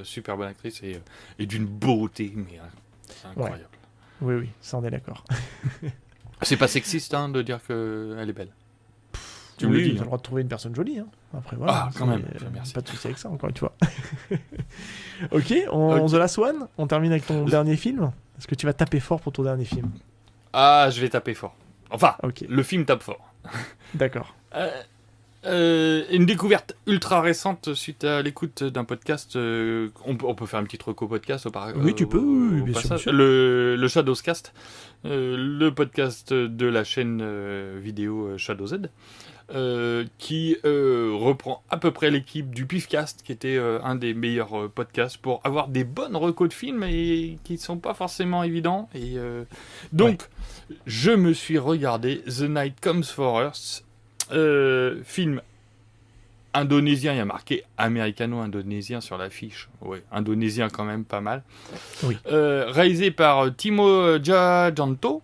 super bonne actrice et d'une beauté, mais incroyable. Ouais. Oui, ça on est d'accord. C'est pas sexiste de dire qu'elle est belle. Tu me oui, le dis. tu as le droit de trouver une personne jolie. Hein. Après, voilà. Quand même. Merci. Pas de souci avec ça, encore une fois. Ok, The Last One, on termine avec ton dernier film. Est-ce que tu vas taper fort pour ton dernier film? Ah, je vais taper fort. Enfin, le film tape fort. D'accord. Une découverte ultra récente suite à l'écoute d'un podcast. On peut faire un petit reco podcast oui, tu peux, bien sûr. Le Shadowscast, le podcast de la chaîne vidéo Shadow Z, qui reprend à peu près l'équipe du Pifcast, qui était un des meilleurs podcasts pour avoir des bonnes recos de films et qui sont pas forcément évidents. Et donc, je me suis regardé The Night Comes for Us. Film indonésien, il y a marqué américano-indonésien sur l'affiche. Ouais, indonésien quand même, pas mal. Oui. Réalisé par Timo Tjahjanto,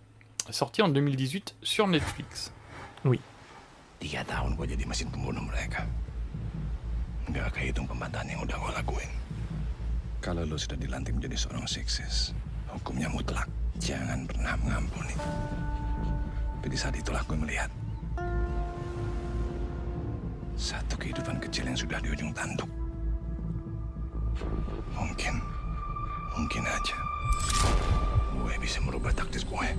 sorti en 2018 sur Netflix. Oui. 3 tahun gue jadi mesin pembunuh mereka. Nggak kehitung pembantahan yang udah gue lakuin. Kalau lo sudah dilantik menjadi seorang sukses, hukumnya mutlak. Jangan pernah mengampuni. Tapi di saat itulah gue melihat satu kehidupan kecil yang sudah di ujung tanduk. Mungkin aja gue bisa merubah takdir gue.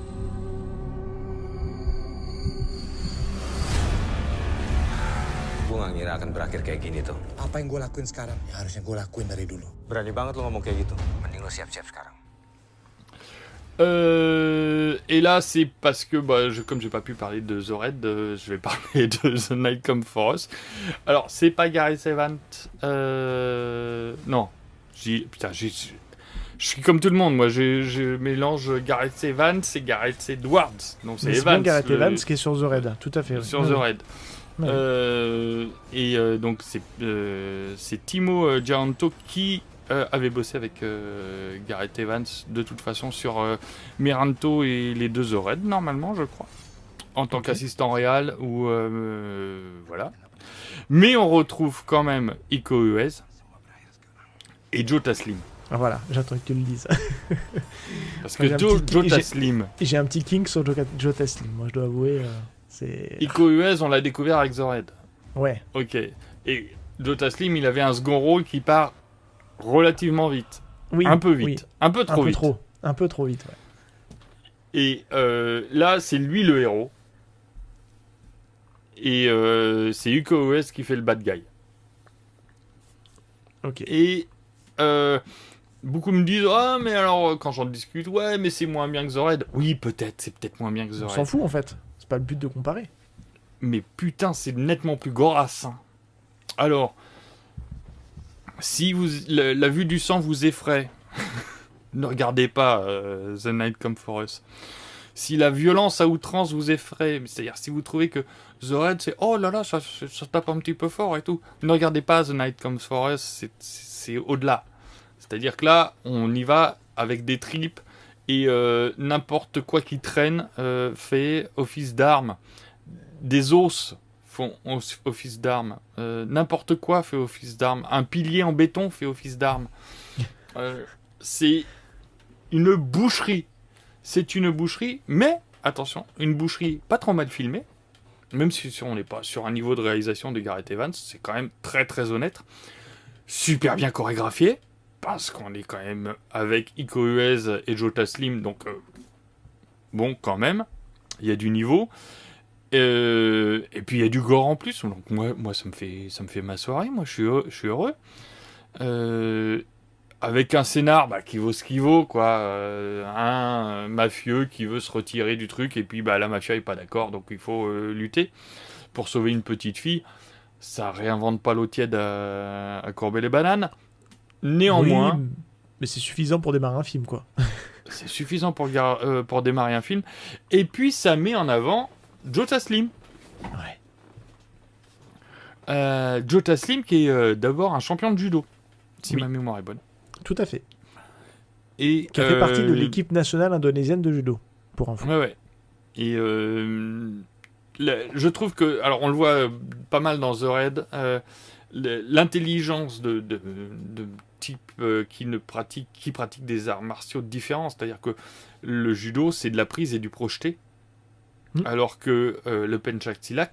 Gue gak ngira akan berakhir kayak gini tuh. Apa yang gue lakuin sekarang? Ya harusnya gue lakuin dari dulu. Berani banget lo ngomong kayak gitu. Mending lo siap-siap sekarang. Et là, c'est parce que, comme j'ai pas pu parler de The Raid, je vais parler de The Night Comes For Us. Alors, c'est pas Gareth Evans. Non. Je suis comme tout le monde, moi. Je mélange Gareth Evans et Gareth Edwards. Donc, c'est Evans. C'est Gareth Evans qui est sur The Raid, tout à fait. Sur The Raid. Ouais. Donc, c'est Timo Tjahjanto qui avait bossé avec Gareth Evans de toute façon sur Miranto et les deux The Raid, normalement, je crois, en tant qu'assistant réal ou voilà. Mais on retrouve quand même Iko Uwais et Joe Taslim. Ah, voilà, j'attends que tu le dises. Parce que Joe Taslim. J'ai un petit kink sur Joe Taslim, moi je dois avouer. C'est... Iko Uwais, on l'a découvert avec The Raid. Ouais. Ok. Et Joe Taslim, il avait un second rôle qui part relativement vite. Oui, un peu vite. Oui. Un peu trop vite. Un peu trop vite, ouais. Et là, c'est lui le héros. Et c'est Iko Uwais qui fait le bad guy. Ok. Et beaucoup me disent mais alors, quand j'en discute, ouais, mais c'est moins bien que The Raid. Oui, peut-être, c'est peut-être moins bien que The Raid. On s'en fout, en fait. C'est pas le but de comparer. Mais putain, c'est nettement plus gorasse. Alors... Si la vue du sang vous effraie, ne regardez pas The Night Comes For Us. Si la violence à outrance vous effraie, c'est-à-dire si vous trouvez que The Raid c'est oh là là, ça tape un petit peu fort et tout, ne regardez pas The Night Comes For Us, c'est au-delà. C'est-à-dire que là, on y va avec des tripes et n'importe quoi qui traîne fait office d'arme. Des os font office d'armes. N'importe quoi fait office d'armes. Un pilier en béton fait office d'armes. C'est une boucherie. C'est une boucherie, mais, attention, une boucherie pas trop mal filmée. Même si on n'est pas sur un niveau de réalisation de Gareth Evans, c'est quand même très très honnête. Super bien chorégraphié, parce qu'on est quand même avec Iko Uwais et Joe Taslim, donc bon, quand même, il y a du niveau. Et puis il y a du gore en plus, donc moi ça me fait ma soirée, moi je suis heureux. Avec un scénar qui vaut ce qu'il vaut, quoi. Un mafieux qui veut se retirer du truc, et puis la mafia est pas d'accord, donc il faut lutter pour sauver une petite fille. Ça réinvente pas l'eau tiède à courber les bananes. Néanmoins... Oui, mais c'est suffisant pour démarrer un film, quoi. C'est suffisant pour démarrer un film. Et puis ça met en avant Joe Taslim. Ouais. Joe Taslim, qui est d'abord un champion de judo, si Oui. ma mémoire est bonne. Tout à fait. Et, Qui a fait partie de l'équipe nationale indonésienne de judo, pour info. Ouais. Et je trouve que, alors on le voit pas mal dans The Raid, l'intelligence de type qui pratique des arts martiaux différents, c'est-à-dire que le judo c'est de la prise et du projeté, alors que le pencak silat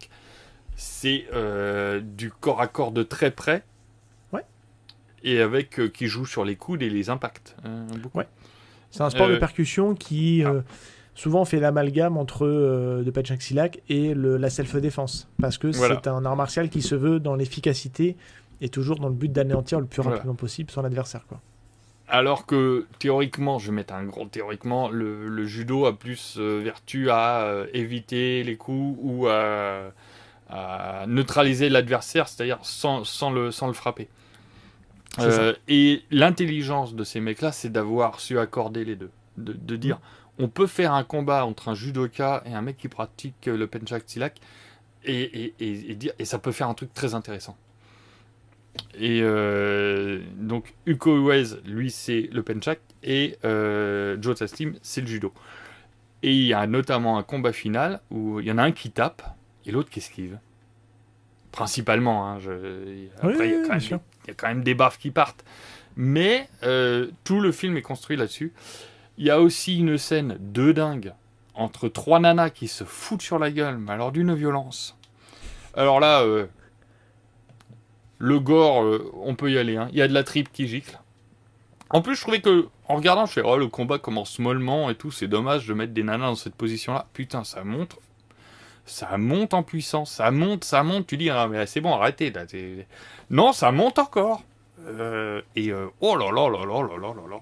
c'est du corps à corps de très près, et avec qui joue sur les coudes et les impacts. Beaucoup. Ouais. C'est un sport de percussion qui souvent fait l'amalgame entre le pencak silat et la self-défense, parce que c'est un art martial qui se veut dans l'efficacité et toujours dans le but d'anéantir le plus rapidement possible son adversaire, quoi. Alors que théoriquement, je vais mettre un gros théoriquement, le judo a plus vertu à éviter les coups ou à neutraliser l'adversaire, c'est-à-dire sans le frapper. Et l'intelligence de ces mecs-là, c'est d'avoir su accorder les deux. De dire, on peut faire un combat entre un judoka et un mec qui pratique le pencak silat et ça peut faire un truc très intéressant. Et donc Uko Uwais, lui c'est le pencak, et Joe Taslim c'est le judo. Et il y a notamment un combat final où il y en a un qui tape et l'autre qui esquive. Principalement, hein, après il y a quand même des baffes qui partent. Mais tout le film est construit là-dessus. Il y a aussi une scène de dingue entre trois nanas qui se foutent sur la gueule, mais alors d'une violence. Alors là, le gore, on peut y aller. Hein. Il y a de la tripe qui gicle. En plus, je trouvais que, en regardant, je fais, oh, le combat commence mollement et tout, c'est dommage de mettre des nanas dans cette position-là. Putain, ça monte en puissance, ça monte, tu dis, ah, mais c'est bon, arrêtez, là. Non, ça monte encore. Oh là là là là là là là là.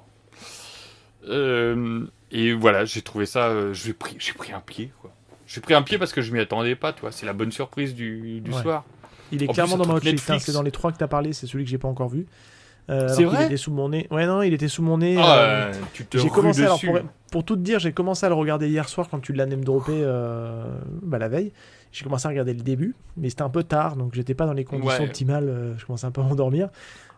Et voilà, j'ai trouvé ça, j'ai pris un pied, quoi. J'ai pris un pied parce que je m'y attendais pas, tu vois, c'est la bonne surprise du soir. Il est clairement dans ma watchlist, hein, c'est dans les 3 que t'as parlé, c'est celui que j'ai pas encore vu. C'est vrai ? Il était sous mon nez. Ouais, non, il était sous mon nez. Tu te j'ai rues commencé, dessus. alors pour tout te dire, j'ai commencé à le regarder hier soir quand tu l'as name droppé la veille. J'ai commencé à regarder le début, mais c'était un peu tard, donc j'étais pas dans les conditions optimales. Je commençais un peu à m'endormir.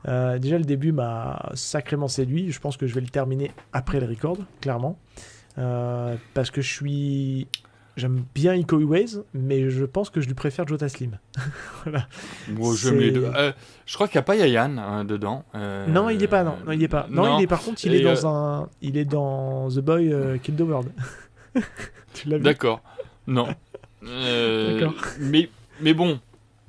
Déjà, le début m'a sacrément séduit. Je pense que je vais le terminer après le record, clairement. Parce que j'aime bien Iko Uwais, mais je pense que je lui préfère Joe Taslim. Voilà. Moi, j'aime les deux. Je crois qu'il n'y a pas Yayan dedans. Non, il n'y est pas. Non, il est pas. Non, il est, par contre, il est dans The Boy Kill the World. Tu l'as vu ? D'accord. Non. D'accord. Mais bon.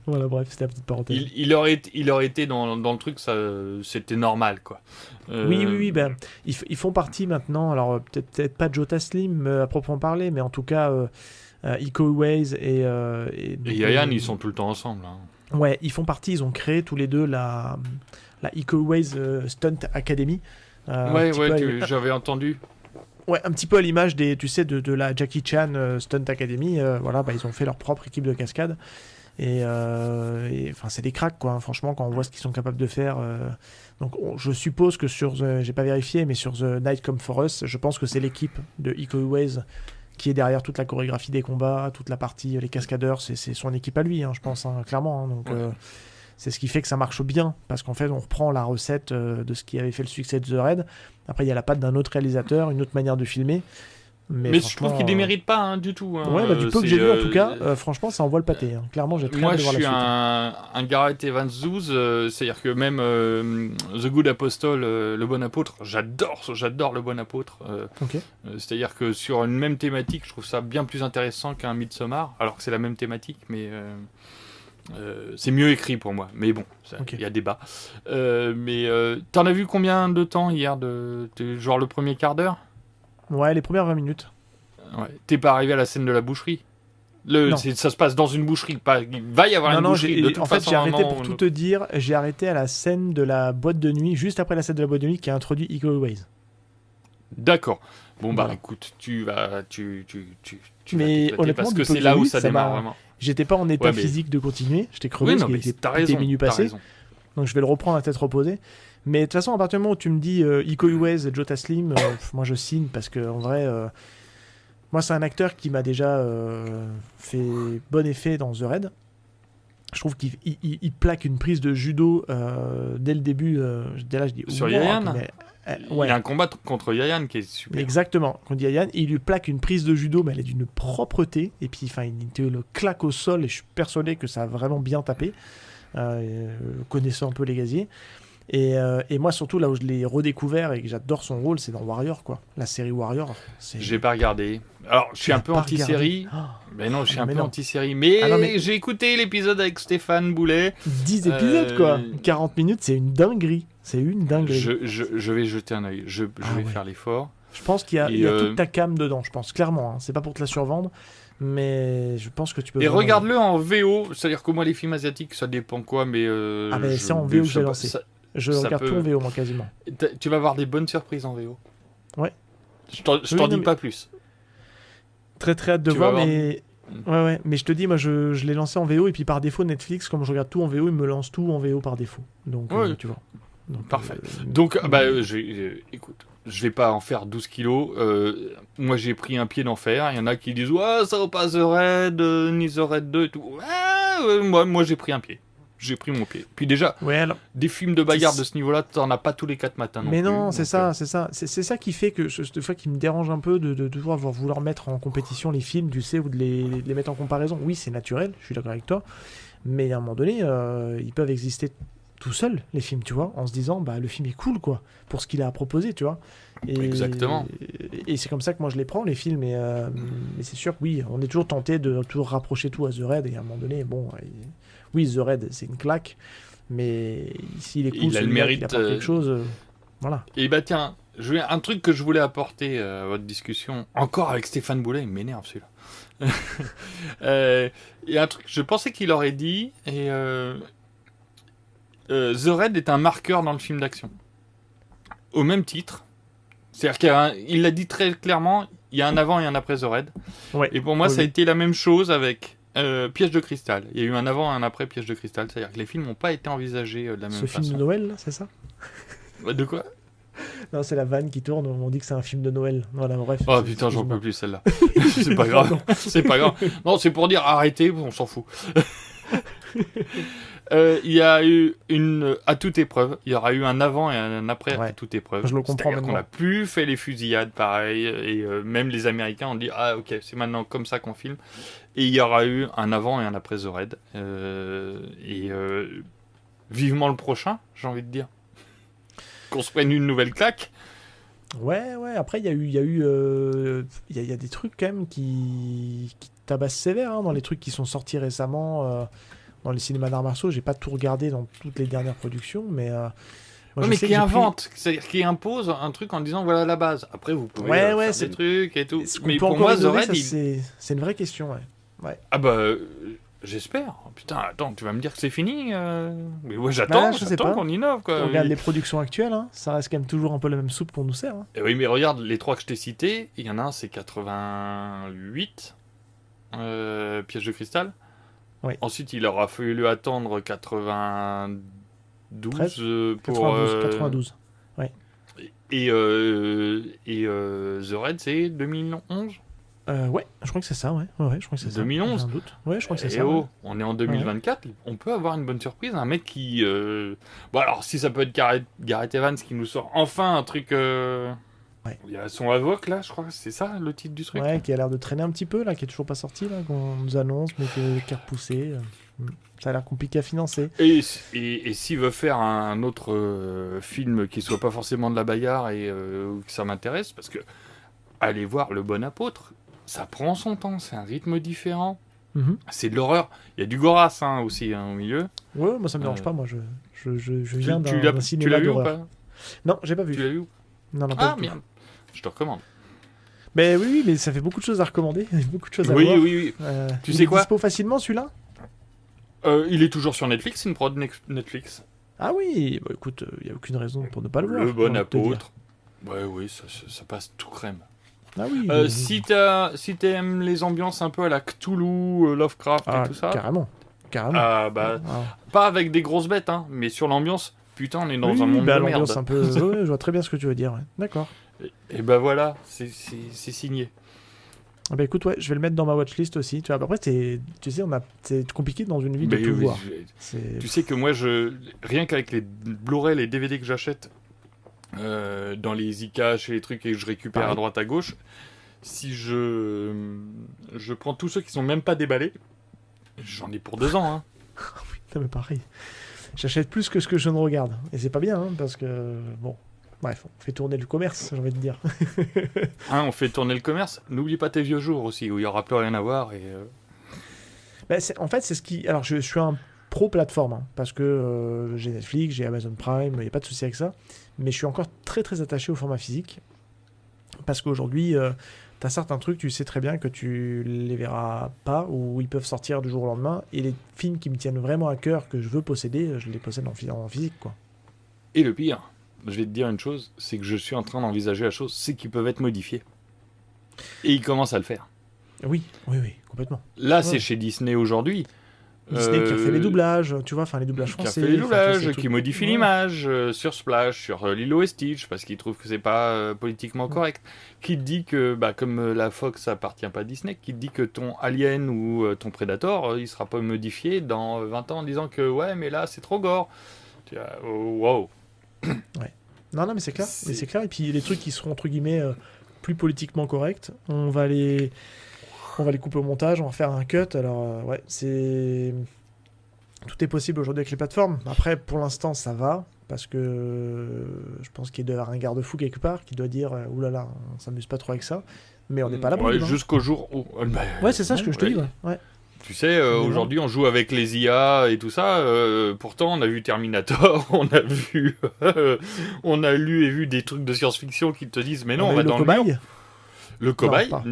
Voilà, bref, c'était la petite parenthèse. Il aurait été dans le truc, ça, c'était normal, quoi. Oui, ben, ils font partie maintenant, alors peut-être pas Joe Taslim à proprement parler, mais en tout cas, Iko Uwais et Yayan, ils sont tout le temps ensemble. Hein. Ouais, ils font partie, ils ont créé tous les deux la Iko Uwais Stunt Academy. J'avais entendu. Ouais, un petit peu à l'image de la Jackie Chan Stunt Academy. Voilà, ils ont fait leur propre équipe de cascade. Et enfin, c'est des cracks, quoi. Hein, franchement, quand on voit ce qu'ils sont capables de faire. Donc, je suppose que j'ai pas vérifié, mais sur The Night Come For Us, je pense que c'est l'équipe de Iko Uwais qui est derrière toute la chorégraphie des combats, toute la partie, les cascadeurs, c'est son équipe à lui, hein, je pense, hein, clairement. Hein, donc, c'est ce qui fait que ça marche bien, parce qu'en fait, on reprend la recette de ce qui avait fait le succès de The Raid. Après, il y a la patte d'un autre réalisateur, une autre manière de filmer. Mais je trouve qu'il démérite pas du tout. Hein. Ouais, du peu que j'ai vu en tout cas, franchement, ça envoie le pâté. Hein. Clairement, j'ai très hâte de voir la suite. Moi, je suis un Gareth Evans Zouz, c'est-à-dire que même The Good Apostle, le bon apôtre, j'adore le bon apôtre. Okay. C'est-à-dire que sur une même thématique, je trouve ça bien plus intéressant qu'un Midsommar, alors que c'est la même thématique, mais c'est mieux écrit pour moi. Mais bon, il y a débat. Mais t'en as vu combien de temps hier, genre le premier quart d'heure? Ouais, les premières 20 minutes. Ouais. T'es pas arrivé à la scène de la boucherie? Ça se passe dans une boucherie. Il va y avoir une boucherie. De toute façon, j'ai arrêté, pour tout te dire, j'ai arrêté à la scène de la boîte de nuit, juste après la scène de la boîte de nuit qui a introduit Iko Uwais. D'accord. Bon, voilà. Écoute, tu vas mais honnêtement, parce que c'est là où ça démarre vraiment. J'étais pas en état physique de continuer, j'étais crevé, parce qu'il était minuit passé. Donc je vais le reprendre à tête reposée. Mais de toute façon, à partir du moment où tu me dis Iko Uwais et Joe Taslim, moi je signe parce que en vrai, moi c'est un acteur qui m'a déjà fait bon effet dans The Raid. Je trouve qu'il plaque une prise de judo dès le début. Dès là, je dis Sur wow, Yayan. mais, Il y a un combat contre Yayan qui est super. Exactement. Quand Yayan, il lui plaque une prise de judo, mais elle est d'une propreté. Et puis, enfin, il te le claque au sol. Et je suis persuadé que ça a vraiment bien tapé, connaissant un peu les gaziers. Et moi, surtout, là où je l'ai redécouvert et que j'adore son rôle, c'est dans Warrior, quoi. La série Warrior. J'ai pas regardé. Alors, je suis un peu anti-série. Mais non, je suis un peu non. anti-série. Mais, Ah non, mais- j'ai écouté l'épisode avec Stéphane Boulet. 10 épisodes, quoi. 40 minutes, c'est une dinguerie. C'est une dinguerie. Je vais jeter un œil. Je vais faire l'effort. Je pense qu'il y a, Et, il y a toute ta cam dedans, je pense, clairement. Hein. C'est pas pour te la survendre, mais je pense que tu peux. Et vraiment- regarde-le en VO. C'est-à-dire que moi, les films asiatiques, ça dépend quoi. Mais Ah, mais c'est en VO que j'ai lancé. ça- Je ça regarde peut- tout en VO, moi, quasiment. Tu vas avoir des bonnes surprises en VO. Ouais. Je t'en Oui, dis non, mais- pas plus. Très très hâte de Tu voir, vas mais. Ouais, mais je te dis, moi, je l'ai lancé en VO, et puis par défaut, Netflix, comme je regarde tout en VO, il me lance tout en VO par défaut. Donc, Ouais. tu vois. Donc, Parfait. Donc, écoute, je vais pas en faire 12 kilos. Moi, j'ai pris un pied d'enfer. Il y en a qui disent, ouais, ça vaut pas The Raid, ni The Raid 2 et tout. Moi, j'ai pris un pied. J'ai pris mon pied. Puis déjà, Ouais, alors. des films de bagarre de ce niveau-là, t'en as pas tous les 4 matins. Mais plus, non, donc, c'est ça, c'est ça. C'est ça qui fait que, des fois, qui me dérange un peu de toujours vouloir mettre en compétition les films, tu sais, ou de les mettre en comparaison. Oui, c'est naturel, je suis d'accord avec toi. Mais à un moment donné, ils peuvent exister tout seuls, les films, tu vois, en se disant, bah, le film est cool, quoi, pour ce qu'il a à proposer, tu vois. Exactement. Et c'est comme ça que moi, je les prends, les films. Mais c'est sûr que oui, on est toujours tenté de toujours rapprocher tout à The Raid. Et à un moment donné, bon, oui, The Raid, c'est une claque. Mais s'il est cool, Il a le celui-là, qu'il mérite, apporte quelque chose, voilà. Et bah tiens, un truc que je voulais apporter à votre discussion, encore avec Stéphane Boulet, il m'énerve celui-là. Il y a un truc, je pensais qu'il aurait dit, et The Raid est un marqueur dans le film d'action. Au même titre, c'est-à-dire qu'il l'a dit très clairement, il y a un avant et un après The Raid. Ouais. Et pour moi, Oui, ça a oui. été la même chose avec Piège de cristal. Il y a eu un avant et un après Piège de cristal, c'est-à-dire que les films n'ont pas été envisagés de la même Ce film façon. de Noël, là, c'est ça? De quoi? Non, c'est la vanne qui tourne, on dit que c'est un film de Noël. Voilà, bref. Oh putain, j'en peux plus celle-là. C'est pas grave. C'est pas grave. Non, c'est pour dire arrêtez, on s'en fout. Il y a eu à toute épreuve, il y aura eu un avant et un après à Ouais. toute épreuve. Je le comprends C'est-à-dire qu'on maintenant. a plus fait les fusillades pareil, et même les Américains ont dit ah ok, c'est maintenant comme ça qu'on filme. Et il y aura eu un avant et un après The Raid. Vivement le prochain, j'ai envie de dire. Qu'on se prenne une nouvelle claque. Ouais, après, il y a des trucs quand même qui tabassent sévère hein, dans les trucs qui sont sortis récemment dans les cinémas d'arts martiaux. J'ai pas tout regardé dans toutes les dernières productions, mais. Moi, Ouais, je mais sais qui que j'ai pris- invente, c'est-à-dire qui impose un truc en disant voilà la base. Après vous pouvez Ouais, faire c'est- des trucs et tout. Ce qu'on Mais peut pour encore moi The innover, Raid, ça, c'est une vraie question, ouais. ah bah j'espère. Putain, attends, tu vas me dire que c'est fini Mais ouais, j'attends je sais pas. qu'on innove quoi. On regarde les productions actuelles, hein, ça reste quand même toujours un peu la même soupe qu'on nous sert. Hein. Et oui, mais regarde les 3 que je t'ai cités, il y en a un c'est 88 Piège de cristal. Oui. Ensuite, il aura fallu attendre 92 13, pour 92. et The Raid c'est 2011. Ouais, je crois que c'est ça, ouais, je crois que c'est ça. 2011. J'ai un doute. Ouais, je crois que c'est Et ça. oh, ouais. on est en 2024, on peut avoir une bonne surprise, un mec qui... Bon alors, si ça peut être Gareth Evans qui nous sort enfin un truc... Ouais. Il y a son Avoc là, je crois, c'est ça le titre du truc. Ouais, qui a l'air de traîner un petit peu, là, qui est toujours pas sorti, là, qu'on nous annonce, mais qui est repoussé. Ça a l'air compliqué à financer. Et s'il veut faire un autre film qui soit pas forcément de la bagarre et que ça m'intéresse, parce que allez voir Le Bon Apôtre, ça prend son temps, c'est un rythme différent, c'est de l'horreur. Il y a du Goras hein, aussi hein, au milieu. Ouais, moi ça me dérange pas, moi je viens Tu d'un l'as cinéma vu ou d'horreur. pas? Non, j'ai pas vu. Tu l'as vu? Non, pas Ah du tout. merde, je te recommande. Mais oui, mais ça fait beaucoup de choses à recommander, beaucoup de choses à Oui, voir. oui. Tu il sais est quoi dispo facilement celui-là? Il est toujours sur Netflix, c'est une prod Netflix. Ah oui, bah écoute, il n'y a aucune raison pour ne pas le voir. Le j'ai Bon envie de te dire. Apôtre. Ouais, oui, ça passe tout crème. Ah oui. Si t'aimes les ambiances un peu à la Cthulhu, Lovecraft Ah, et tout ça, carrément. ah, bah, Ah. pas avec des grosses bêtes, hein, mais sur l'ambiance, putain, on est dans Oui, un monde bah, de merde. l'ambiance un peu. Ouais, je vois très bien ce que tu veux dire. Ouais. D'accord. Et bah voilà, c'est signé. Ah bah écoute, ouais, je vais le mettre dans ma watchlist aussi. Tu vois, après, tu sais, c'est compliqué dans une vie de Mais tout oui, voir. C'est... Tu sais que moi, rien qu'avec les Blu-ray, les DVD que j'achète dans les ICA, chez les trucs et que je récupère Pareil. à droite à gauche, si je prends tous ceux qui sont même pas déballés, j'en ai pour 2 ans. Hein. Non, mais pareil. J'achète plus que ce que je ne regarde. Et c'est pas bien, hein, parce que, bon, bref, on fait tourner le commerce, j'ai envie de dire. Hein, on fait tourner le commerce. N'oublie pas tes vieux jours aussi, où il y aura plus rien à voir. Et, Bah, en fait, c'est ce qui... Alors, je suis un pro-plateforme, hein, parce que j'ai Netflix, j'ai Amazon Prime, il n'y a pas de souci avec ça. Mais je suis encore très, très attaché au format physique. Parce qu'aujourd'hui, tu as certains trucs, tu sais très bien que tu les verras pas, ou ils peuvent sortir du jour au lendemain. Et les films qui me tiennent vraiment à cœur, que je veux posséder, je les possède en physique, quoi. et le pire, je vais te dire une chose, c'est que je suis en train d'envisager la chose, c'est qu'ils peuvent être modifiés. Et ils commencent à le faire. Oui, complètement. Là, Ouais. c'est chez Disney aujourd'hui. Disney qui a fait les doublages, tu vois, enfin les doublages Qui a français. fait les doublages, enfin, qui modifie Ouais. l'image sur Splash, sur Lilo et Stitch, parce qu'il trouve que c'est pas politiquement correct. Qui te dit que, bah, comme la Fox appartient pas à Disney, qui te dit que ton Alien ou ton Predator, il sera pas modifié dans 20 ans en disant que ouais, mais là c'est trop gore. Tu vois, oh, wow. Non, mais c'est clair. C'est- Mais c'est clair. Et puis les trucs qui seront entre guillemets plus politiquement corrects, on va les couper au montage, on va faire un cut. Alors ouais, c'est tout est possible aujourd'hui avec les plateformes. Après, pour l'instant, ça va parce que je pense qu'il doit y avoir un garde-fou quelque part qui doit dire oulala, on s'amuse pas trop avec ça. Mais on n'est pas là pour Ouais, jusqu'au jour où. Ouais, c'est ça ce que je te dis. Ouais. Tu sais, bon. aujourd'hui, on joue avec les IA et tout ça. Pourtant, on a vu Terminator, on a lu et vu des trucs de science-fiction qui te disent, mais non, on a va eu le dans le cobaye. mur. Le cobaye. pas.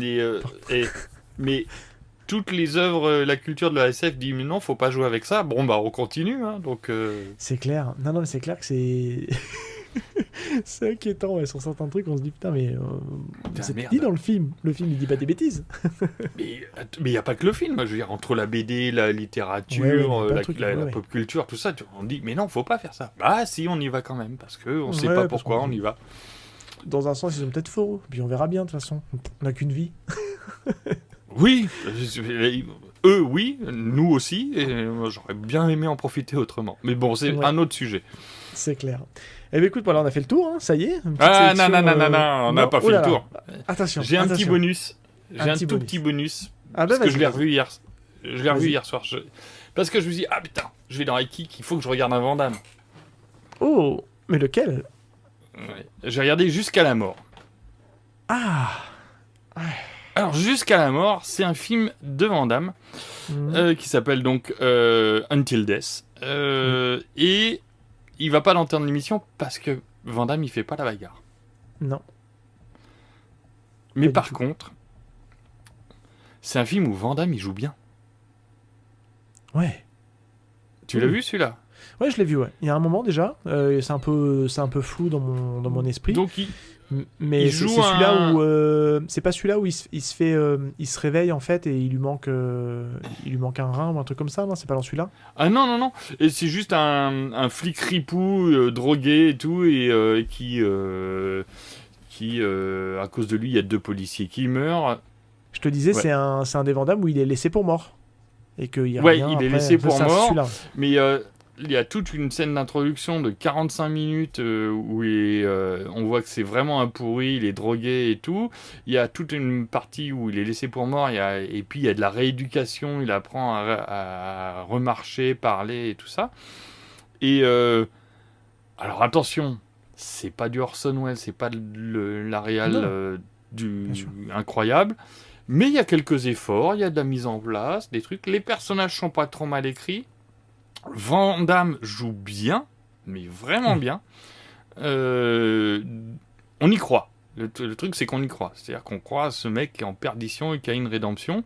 Mais toutes les œuvres, la culture de la SF dit, mais non, faut pas jouer avec ça. Bon, bah, on continue. Hein, donc, C'est clair. Non, mais c'est clair que c'est. C'est inquiétant, ouais, sur certains trucs, on se dit putain, mais c'est merde. dit dans le film. Le film, il dit pas des bêtises. mais il n'y a pas que le film. Je veux dire, entre la BD, la littérature, Ouais, il y a plein de la, trucs, la ouais. pop culture, tout ça, on dit, mais non, faut pas faire ça. Bah, si, on y va quand même, parce qu'on sait Ouais, pas parce pourquoi qu'on- on y va. Dans un sens, ils ont peut-être faux. Puis on verra bien, de toute façon. On n'a qu'une vie. Oui, eux oui, nous aussi, et moi, j'aurais bien aimé en profiter autrement. Mais bon, c'est Ouais. un autre sujet. C'est clair. Eh bien, écoute, voilà, on a fait le tour, hein, ça y est. Une petite Ah non, sélection, non, on n'a pas oh fait là le là. tour. Attention. J'ai un petit attention. bonus. J'ai un petit tout bonus. petit bonus. Ah bah, Parce que vas-y, je l'ai vas-y. revu hier. Je l'ai revu Vas-y. hier soir. Parce que je me suis dit, ah putain, je vais dans iKick, il faut que je regarde un Van Damme. Oh, mais lequel? Ouais. J'ai regardé Jusqu'à la mort. Ah. Alors, Jusqu'à la mort, c'est un film de Van Damme qui s'appelle donc Until Death. Et il va pas l'entendre l'émission parce que Van Damme, il fait pas la bagarre. Non. Mais Pas du par tout. contre, c'est un film où Van Damme, il joue bien. Ouais. Tu l'as Oui. vu celui-là? Ouais, je l'ai vu, ouais. Il y a un moment déjà. C'est un peu flou dans mon esprit. Donc, Mais il c'est joue celui-là un- où c'est pas celui-là où il se réveille en fait et il lui manque un rein ou un truc comme ça, non? C'est pas dans celui-là? Ah non. Et c'est juste un flic ripou, drogué et tout, et qui, à cause de lui, il y a 2 policiers qui meurent. Je te disais, Ouais. c'est un des Van Damme où il est laissé pour mort et qu'il Ouais, revient il est après. laissé pour Ça, c'est mort. celui-là. Mais il y a toute une scène d'introduction de 45 minutes où on voit que c'est vraiment un pourri, il est drogué et tout. Il y a toute une partie où il est laissé pour mort, et puis il y a de la rééducation, il apprend à remarcher, parler et tout ça. Et alors attention, c'est pas du Orson Welles, c'est pas la réal Non. du Bien sûr. incroyable. Mais il y a quelques efforts, il y a de la mise en place, des trucs. Les personnages sont pas trop mal écrits. Van Damme joue bien, mais vraiment bien. On y croit. Le truc, c'est qu'on y croit. C'est-à-dire qu'on croit à ce mec qui est en perdition et qui a une rédemption.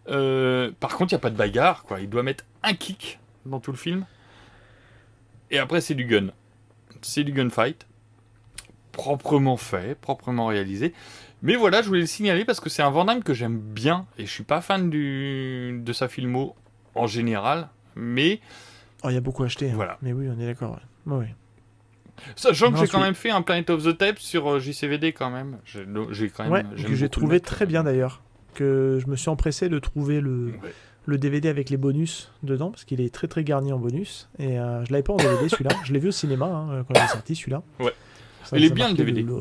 Par contre, il n'y a pas de bagarre, quoi. Il doit mettre un kick dans tout le film. Et après, c'est du gun. C'est du gunfight. Proprement fait, proprement réalisé. Mais voilà, je voulais le signaler parce que c'est un Van Damme que j'aime bien. Et je suis pas fan de sa filmo en général. Mais Oh, il y a beaucoup acheté. Hein. Voilà. Mais oui, on est d'accord. Ouais. Ouais. sachant que Non, j'ai je quand suis- même fait un Planet of the Tapes sur JCVD quand même. J'ai quand même. Ouais, j'aime que j'ai beaucoup trouvé le mec. très bien d'ailleurs. que je me suis empressé de trouver Ouais. le DVD avec les bonus dedans, parce qu'il est très très garni en bonus. Et je l'avais pas en DVD celui-là. Je l'ai vu au cinéma quand il est sorti celui-là. Ouais. Ça, Il est ça bien, le marquait DVD.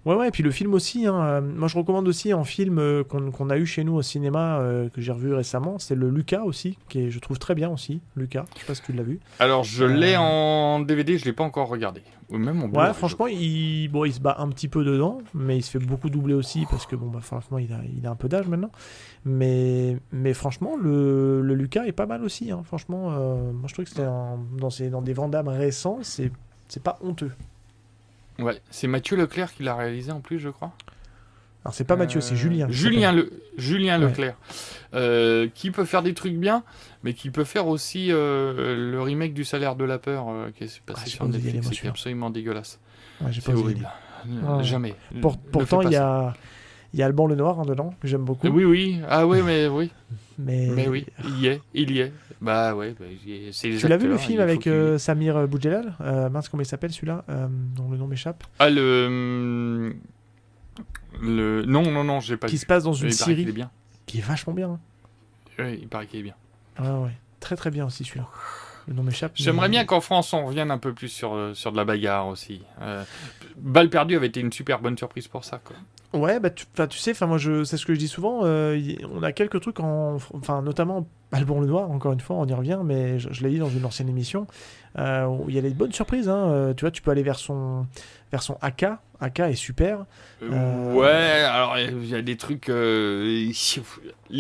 Ouais, et puis le film aussi. Moi, je recommande aussi un film qu'on a eu chez nous au cinéma, que j'ai revu récemment. C'est le Lucas aussi, qui est, je trouve très bien aussi. Lucas, je sais pas si tu l'as vu. Alors, je l'ai en DVD, je l'ai pas encore regardé. Ou même en Ouais, Blu-ray, franchement, il se bat un petit peu dedans, mais il se fait beaucoup doubler aussi parce que franchement, il a un peu d'âge maintenant. Mais franchement, le Lucas est pas mal aussi. Hein. Franchement, moi je trouve que c'était dans des Van Damme récents, c'est pas honteux. Ouais, c'est Mathieu Leclerc qui l'a réalisé en plus, je crois. Alors c'est pas Mathieu, c'est Julien. Julien Ouais. Leclerc. Qui peut faire des trucs bien, mais qui peut faire aussi le remake du Salaire de la peur qui est passé j'ai sur pas osé y aller, Netflix moi, et qui est celui-là. absolument dégueulasse. Ouais, j'ai C'est pas osé horrible. dire. Ouais. Jamais. Pourtant, Ne il fais y pas a Alban Lenoir dedans, que j'aime beaucoup. ça. Oui. Ah oui, mais oui. Mais Oui, il y est. Bah ouais, c'est les tu l'as vu le acteurs, film il faut avec qu'ils- Samir Boudjelal mince, comment il s'appelle celui-là dont le nom m'échappe. Ah, le... Non, j'ai pas Qui vu. se passe dans Il une paraît qu'il Syrie est bien. qui est vachement bien. Hein. Oui, il paraît qu'il est bien. Ouais. Très très bien aussi celui-là. Le nom m'échappe. J'aimerais mais- bien qu'en France, on revienne un peu plus sur de la bagarre aussi. Balle perdue avait été une super bonne surprise pour ça, quoi. Ouais, bah tu sais, moi c'est ce que je dis souvent. On a quelques trucs notamment Alban Lenoir, encore une fois, on y revient, mais je l'ai dit dans une ancienne émission. Où il y a des bonnes surprises. Hein. Tu vois, tu peux aller vers son AK. AK est super. Ouais, alors il y a des trucs. Les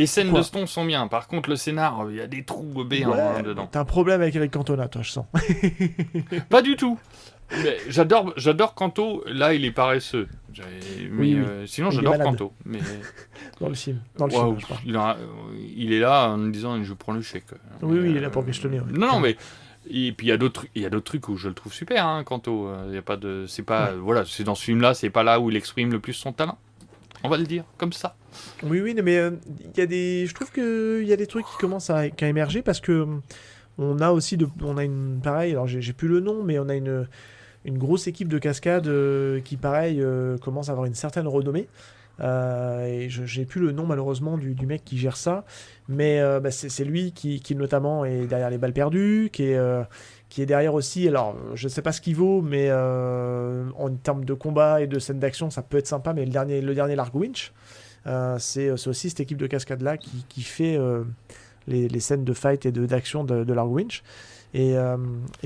scènes Quoi de Stone sont bien. Par contre, le scénar, il y a des trous béants Ouais, dedans. t'as un problème avec Eric Cantona, toi, je sens. Pas du tout. Mais j'adore Canto. Là, il est paresseux. Oui. Sinon, Il est j'adore malade. Canto. Mais Dans le film. Dans le waouh, film, je crois. il est là en me disant je prends le chèque. Oui, il est là pour questionner. Ouais. Non, mais et puis il y a d'autres trucs où je le trouve super, hein, Canto. Il y a pas de, c'est pas, voilà, c'est dans ce film-là, c'est pas là où il exprime le plus son talent. On va le dire comme ça. Oui, mais il y a je trouve que il y a des trucs qui commencent à émerger parce que on a aussi pareil. Alors j'ai plus le nom, mais on a une grosse équipe de cascade qui pareil commence à avoir une certaine renommée. Et j'ai plus le nom malheureusement du mec qui gère ça, mais c'est lui qui notamment est derrière les balles perdues, qui est derrière aussi. Alors je sais pas ce qu'il vaut, mais en termes de combat et de scènes d'action, ça peut être sympa. Mais le dernier Largo Winch, c'est aussi cette équipe de cascade là qui fait les scènes de fight et d'action de Largo Winch. Et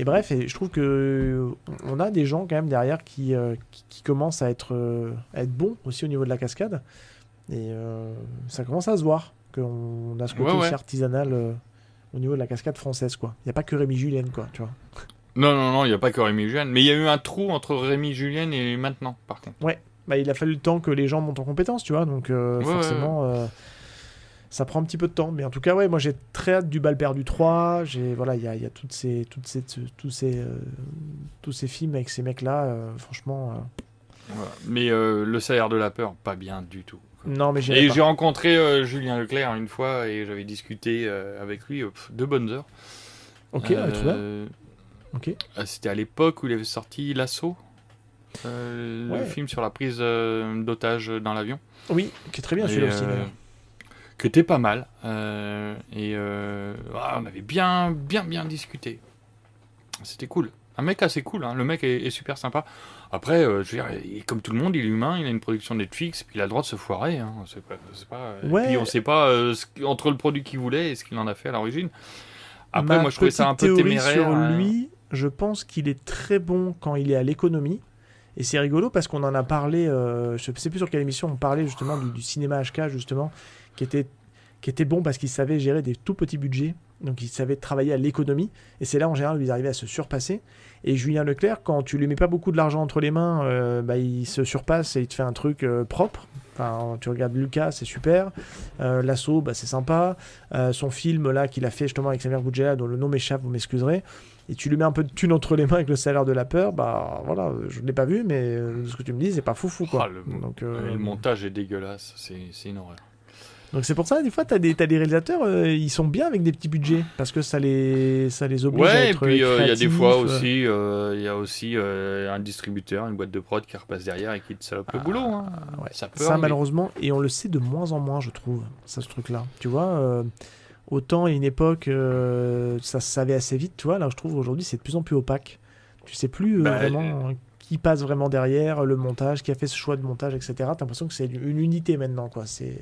bref, et je trouve que on a des gens quand même derrière qui commencent à être bons aussi au niveau de la cascade. Et ça commence à se voir qu'on a ce côté aussi artisanal au niveau de la cascade française, quoi. Il n'y a pas que Rémi Julien, quoi, tu vois. Non, il n'y a pas que Rémi Julien. Mais il y a eu un trou entre Rémi Julien et maintenant, par contre. Ouais, il a fallu le temps que les gens montent en compétence, tu vois. Donc forcément, ça prend un petit peu de temps. Mais en tout cas, ouais, moi j'ai très hâte du Bal perdu 3. Voilà, il y a tous ces films avec ces mecs-là, franchement. Voilà. Mais le salaire de la peur, pas bien du tout. Non, mais Et j'ai rencontré Julien Leclerc une fois et j'avais discuté avec lui 2 bonnes heures. Ok, très bien. Ok. C'était à l'époque où il avait sorti L'Assaut, le film sur la prise d'otages dans l'avion. Oui, qui est très bien celui-là aussi. Que était pas mal. On avait bien discuté. C'était cool. Un mec assez cool, hein. Le mec est super sympa. Après, je veux dire, comme tout le monde, il est humain, il a une production Netflix, puis il a le droit de se foirer. Hein. C'est pas... Ouais. Et puis on sait pas entre le produit qu'il voulait et ce qu'il en a fait à l'origine. Après, moi je trouvais ça un peu théorie téméraire. Sur lui, je pense qu'il est très bon quand il est à l'économie. Et c'est rigolo parce qu'on en a parlé, je sais plus sur quelle émission on parlait justement du cinéma HK justement, qui était bon parce qu'il savait gérer des tout petits budgets, donc il savait travailler à l'économie, et c'est là en général où il arrivait à se surpasser. Et Julien Leclerc, quand tu lui mets pas beaucoup de l'argent entre les mains, il se surpasse et il te fait un truc propre. Enfin, tu regardes Lucas, c'est super. L'Assaut, c'est sympa. Son film là qu'il a fait justement avec Samir Boudjelal, dont le nom m'échappe, vous m'excuserez. Et tu lui mets un peu de thune entre les mains avec le salaire de la peur, voilà, je ne l'ai pas vu, mais ce que tu me dis, c'est pas foufou, quoi. Le montage est dégueulasse, c'est une horreur. Donc c'est pour ça, des fois, t'as des réalisateurs, ils sont bien avec des petits budgets, parce que ça les oblige à Ouais, et être puis il y a des créatifs, fois aussi, il y a aussi un distributeur, une boîte de prod qui repasse derrière et qui te salope le boulot. Hein. Ouais. Ça peut Ça, arriver. malheureusement, et on le sait de moins en moins, je trouve, ça, ce truc-là. Tu vois, autant à une époque, ça se savait assez vite, tu vois, là, je trouve aujourd'hui, c'est de plus en plus opaque. Tu sais plus vraiment qui passe vraiment derrière, le montage, qui a fait ce choix de montage, etc. T'as l'impression que c'est une unité maintenant, quoi. C'est...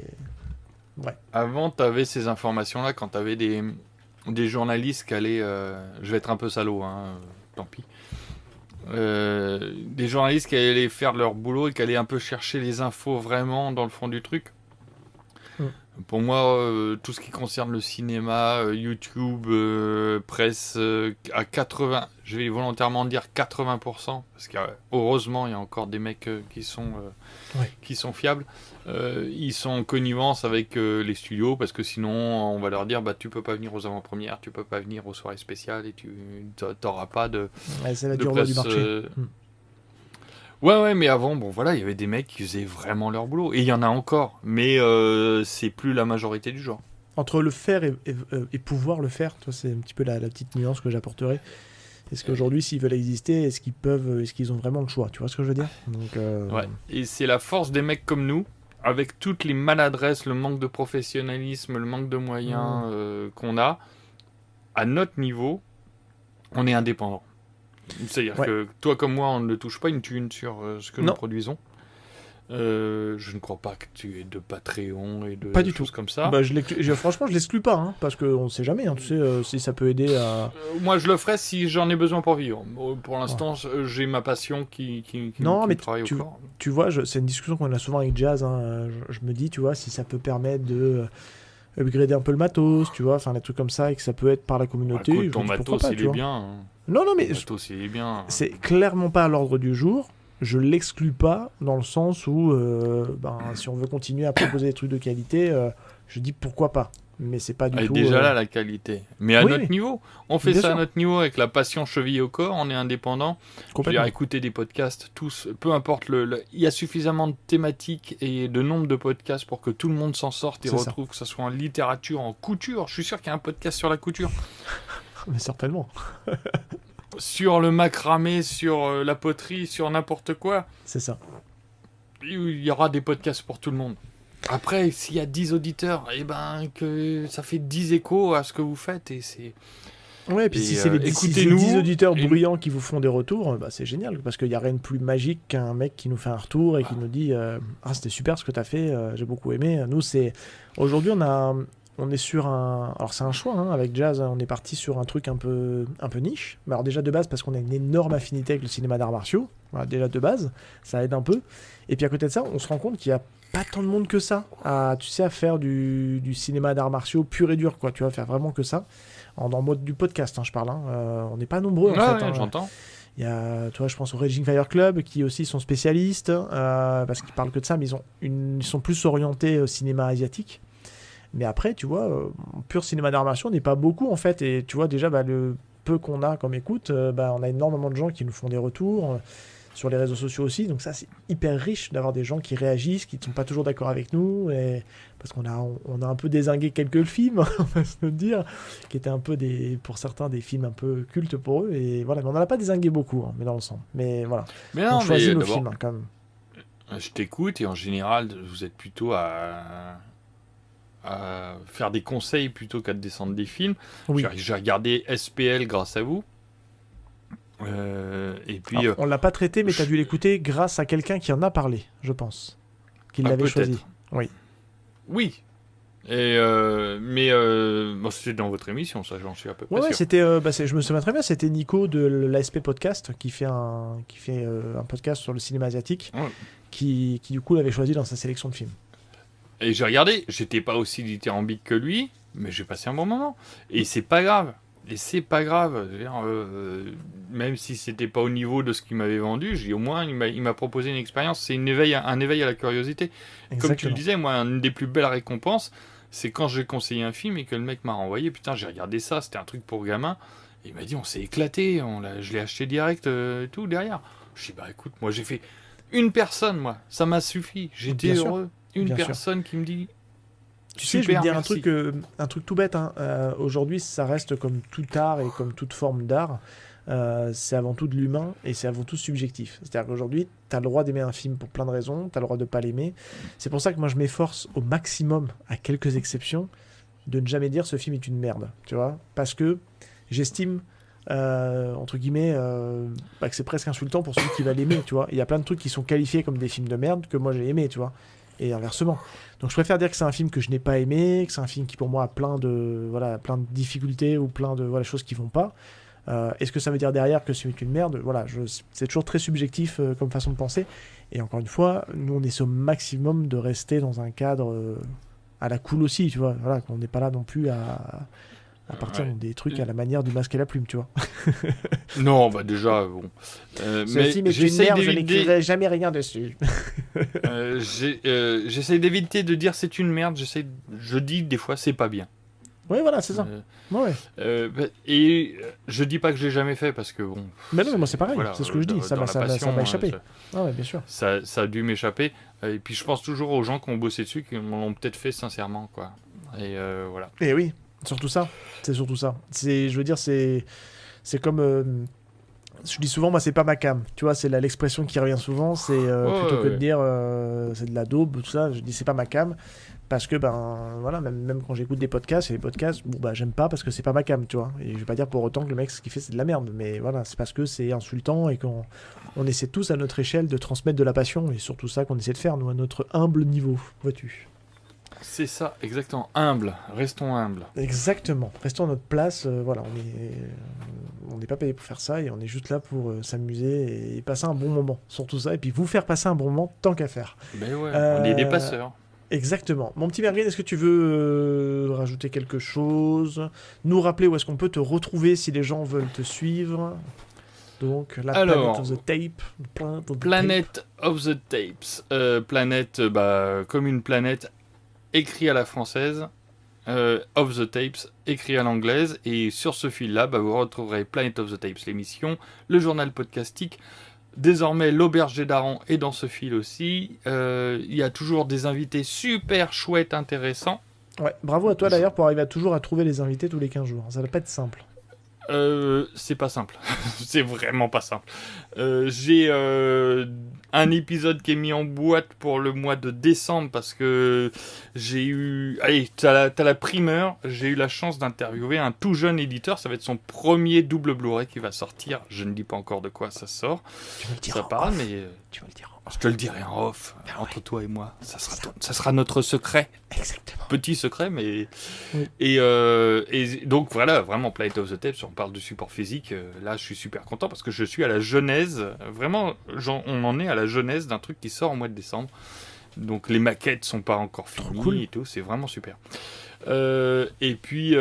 Ouais. Avant, tu avais ces informations-là quand tu avais des journalistes qui allaient... je vais être un peu salaud, hein, tant pis. Des journalistes qui allaient faire leur boulot et qui allaient un peu chercher les infos vraiment dans le fond du truc. Pour moi, tout ce qui concerne le cinéma, YouTube, presse, à 80, je vais volontairement dire 80%, parce qu'heureusement, il y a encore des mecs qui sont fiables. Ils sont en connivence avec les studios, parce que sinon, on va leur dire, bah, tu peux pas venir aux avant-premières, tu peux pas venir aux soirées spéciales, et tu n'auras pas de, Ouais, c'est la de dure loi presse. du marché. Ouais, mais avant, bon, voilà, il y avait des mecs qui faisaient vraiment leur boulot. Et il y en a encore, mais c'est plus la majorité du genre. Entre le faire et pouvoir le faire, toi, c'est un petit peu la petite nuance que j'apporterai. Est-ce qu'aujourd'hui, s'ils veulent exister, est-ce qu'ils ont vraiment le choix? Tu vois ce que je veux dire? Donc, Ouais. Et c'est la force des mecs comme nous, avec toutes les maladresses, le manque de professionnalisme, le manque de moyens qu'on a, à notre niveau, on est indépendant. C'est-à-dire que toi comme moi, on ne touche pas une thune sur ce que nous produisons. Je ne crois pas que tu aies de Patreon et de pas du choses tout. comme ça. Bah, franchement, je l'exclus pas, hein, parce qu'on ne sait jamais. Hein, tu sais, si ça peut aider à. Moi, je le ferai si j'en ai besoin pour vivre. Pour l'instant, j'ai ma passion qui me travaille au corps. Tu vois, c'est une discussion qu'on a souvent avec Jazz. Hein, je me dis, tu vois, si ça peut permettre de upgrader un peu le matos, tu vois, enfin des trucs comme ça, et que ça peut être par la communauté. Écoute, ton matos, il est bien. Non, mais ton matos, il est bien. C'est clairement pas à l'ordre du jour. Je l'exclus pas dans le sens où, si on veut continuer à proposer des trucs de qualité, je dis pourquoi pas. Mais c'est pas du tout. Déjà là, la qualité. Mais à notre niveau, on fait ça à notre niveau avec la passion cheville au corps. On est indépendant. Je veux dire, écouter des podcasts, tous, peu importe il y a suffisamment de thématiques et de nombre de podcasts pour que tout le monde s'en sorte et retrouve, que ce soit en littérature, en couture. Je suis sûr qu'il y a un podcast sur la couture. Mais certainement. Sur le macramé, sur la poterie, sur n'importe quoi. C'est ça. Il y aura des podcasts pour tout le monde. Après, s'il y a 10 auditeurs, que ça fait 10 échos à ce que vous faites. Et c'est... Ouais, et puis si c'est les 10 auditeurs bruyants qui vous font des retours, c'est génial. Parce qu'il n'y a rien de plus magique qu'un mec qui nous fait un retour et qui nous dit c'était super ce que tu as fait, j'ai beaucoup aimé. Nous, aujourd'hui, on est sur un... Alors c'est un choix, hein, avec Jazz, on est parti sur un truc un peu à Alors déjà de base, parce qu'on a une énorme affinité avec le cinéma d'arts martiaux. Voilà, déjà de base, ça aide un peu. Et puis à côté de ça, on se rend compte qu'il y a pas tant de monde que ça à faire du cinéma d'arts martiaux pur et dur, quoi. Tu vas faire vraiment que ça. En mode du podcast, hein, je parle. Hein. On n'est pas nombreux, en fait. Ouais, hein. j'entends. Il y a, tu vois, je pense au Raging Fire Club, qui aussi sont spécialistes, parce qu'ils parlent que de ça, mais ils sont plus orientés au cinéma asiatique. Mais après, tu vois, pur cinéma d'arts martiaux, on n'est pas beaucoup, en fait. Et tu vois, déjà, le peu qu'on a comme écoute, on a énormément de gens qui nous font des retours, sur les réseaux sociaux aussi. Donc ça, c'est hyper riche d'avoir des gens qui réagissent, qui ne sont pas toujours d'accord avec nous. Parce qu'on a un peu dézingué quelques films, on va se le dire, qui étaient un peu, pour certains, des films un peu cultes pour eux. Et voilà, mais on n'en a pas dézingué beaucoup, hein, mais dans l'ensemble. Mais voilà, mais non, on choisit nos films, hein, quand même. Je t'écoute, et en général, vous êtes plutôt à faire des conseils plutôt qu'à descendre des films. Oui. J'ai regardé SPL grâce à vous. Et puis, on l'a pas traité, mais tu as dû l'écouter grâce à quelqu'un qui en a parlé, je pense. Qui l'avait choisi. Oui. Oui. Et c'était dans votre émission, ça, j'en suis à peu près sûr. C'était, je me souviens très bien, c'était Nico de l'ASP Podcast qui fait un podcast sur le cinéma asiatique, qui du coup l'avait choisi dans sa sélection de films. Et j'ai regardé, j'étais pas aussi dithyrambique que lui, mais j'ai passé un bon moment. Et c'est pas grave. Même si c'était pas au niveau de ce qu'il m'avait vendu, au moins il m'a proposé une expérience. C'est un éveil à la curiosité. Exactement. Comme tu le disais, moi, une des plus belles récompenses, c'est quand j'ai conseillé un film et que le mec m'a renvoyé. Putain, j'ai regardé ça, c'était un truc pour gamin. Et il m'a dit, on s'est éclaté, je l'ai acheté direct, tout derrière. Je dis, écoute, moi j'ai fait une personne, ça m'a suffi. J'étais heureux. Une personne qui me dit, Tu sais, je vais te Super, dire merci. un truc tout bête. Hein. Aujourd'hui, ça reste comme tout art et comme toute forme d'art. C'est avant tout de l'humain et c'est avant tout subjectif. C'est-à-dire qu'aujourd'hui, tu as le droit d'aimer un film pour plein de raisons, tu as le droit de pas l'aimer. C'est pour ça que moi, je m'efforce au maximum, à quelques exceptions, de ne jamais dire ce film est une merde. Tu vois ? Parce que j'estime, entre guillemets, que c'est presque insultant pour celui qui va l'aimer. Tu vois ? Il y a plein de trucs qui sont qualifiés comme des films de merde que moi j'ai aimé, tu vois ? Et inversement. Donc je préfère dire que c'est un film que je n'ai pas aimé, que c'est un film qui pour moi a plein de difficultés ou plein de choses qui vont pas. Est-ce que ça veut dire derrière que c'est une merde ? Voilà, c'est toujours très subjectif comme façon de penser. Et encore une fois, nous on essaie au maximum de rester dans un cadre à la cool aussi, tu vois. Voilà, qu'on n'est pas là non plus à partir dans des trucs à la manière du Masque et la Plume, tu vois. Non, bah déjà, bon. Ce Mais film est une j'essaye merde, je d'éviter. n'écrirai jamais rien dessus. J'essaye d'éviter de dire c'est une merde. Je dis des fois c'est pas bien. Ouais, voilà, c'est ça. Ouais. Je dis pas que je l'ai jamais fait parce que bon. Mais non, moi c'est pareil, voilà, c'est ce que je dis. Ça dans m'a la passion, ça m'a échappé. Ah ouais, bien sûr. Ça a dû m'échapper. Et puis je pense toujours aux gens qui ont bossé dessus, qui l'ont peut-être fait sincèrement, quoi. Et voilà. Et oui, surtout ça. C'est surtout ça. Je veux dire, c'est comme. Je dis souvent, moi, c'est pas ma cam. Tu vois, c'est l'expression qui revient souvent. C'est plutôt que de dire c'est de la daube, tout ça. Je dis c'est pas ma cam. Parce que, voilà, même quand j'écoute des podcasts, et les podcasts, j'aime pas parce que c'est pas ma cam, tu vois. Et je vais pas dire pour autant que le mec, ce qu'il fait, c'est de la merde. Mais voilà, c'est parce que c'est insultant et qu'on essaie tous à notre échelle de transmettre de la passion. Et surtout ça qu'on essaie de faire, nous, à notre humble niveau, vois-tu. C'est ça, exactement. Humble. Restons humbles. Exactement. Restons à notre place. Voilà, on n'est pas payé pour faire ça et on est juste là pour s'amuser et passer un bon moment. Surtout ça. Et puis vous faire passer un bon moment tant qu'à faire. Ben ouais, on est des passeurs. Exactement. Mon petit Mergreen, est-ce que tu veux rajouter quelque chose ? Nous rappeler où est-ce qu'on peut te retrouver si les gens veulent te suivre ? Donc, la Alors, Planet of the Tape. Planet of the Tapes. Planète, comme une planète, écrit à la française. Of the Tapes, écrit à l'anglaise. Et sur ce fil-là, vous retrouverez Planet of the Tapes, l'émission, le journal podcastique. Désormais, l'Auberge des Darons est dans ce fil aussi. Il y a toujours des invités super chouettes, intéressants. Ouais, bravo à toi d'ailleurs pour arriver toujours à trouver les invités tous les 15 jours. Ça va pas être simple. C'est pas simple. C'est vraiment pas simple. J'ai un épisode qui est mis en boîte pour le mois de décembre parce que j'ai eu... Allez, t'as la primeur. J'ai eu la chance d'interviewer un tout jeune éditeur. Ça va être son premier double Blu-ray qui va sortir. Je ne dis pas encore de quoi ça sort. Tu vas le dire Ça en parle, off. mais... Tu vas le dire en off. Je te le dirai en off, entre toi et moi. Ça sera notre secret. Exactement. Petit secret, mais... Oui. Et donc voilà, vraiment Planet of the Tapes, on parle de support physique. Là, je suis super content parce que je suis à la genèse. Vraiment, on en est à la genèse d'un truc qui sort au mois de décembre. Donc les maquettes sont pas encore finies cool. et tout, c'est vraiment super. Et puis,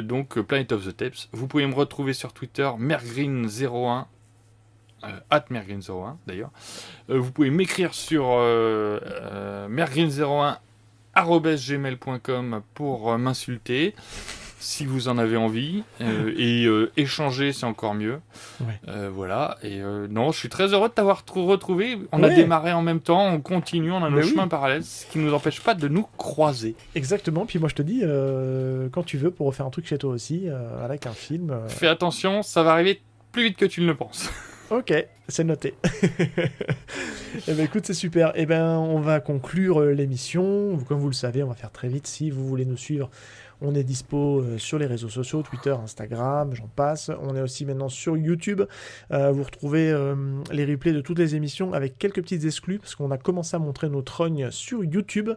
donc Planet of the Tapes, vous pouvez me retrouver sur Twitter, mergreen01. @mergreen01 d'ailleurs. Vous pouvez m'écrire sur mergreen01@gmail.com pour m'insulter si vous en avez envie et échanger, c'est encore mieux. Ouais. Voilà. Et non, je suis très heureux de t'avoir retrouvé. On a démarré en même temps, on continue, on a nos chemins parallèles, ce qui ne nous empêche pas de nous croiser. Exactement. Puis moi, je te dis, quand tu veux, pour refaire un truc chez toi aussi, avec un film. Fais attention, ça va arriver plus vite que tu ne le penses. Ok, c'est noté. Eh ben écoute, c'est super. Eh ben on va conclure l'émission. Comme vous le savez, on va faire très vite. Si vous voulez nous suivre, on est dispo sur les réseaux sociaux, Twitter, Instagram, j'en passe. On est aussi maintenant sur YouTube. Vous retrouvez les replays de toutes les émissions avec quelques petites exclus parce qu'on a commencé à montrer nos trognes sur YouTube.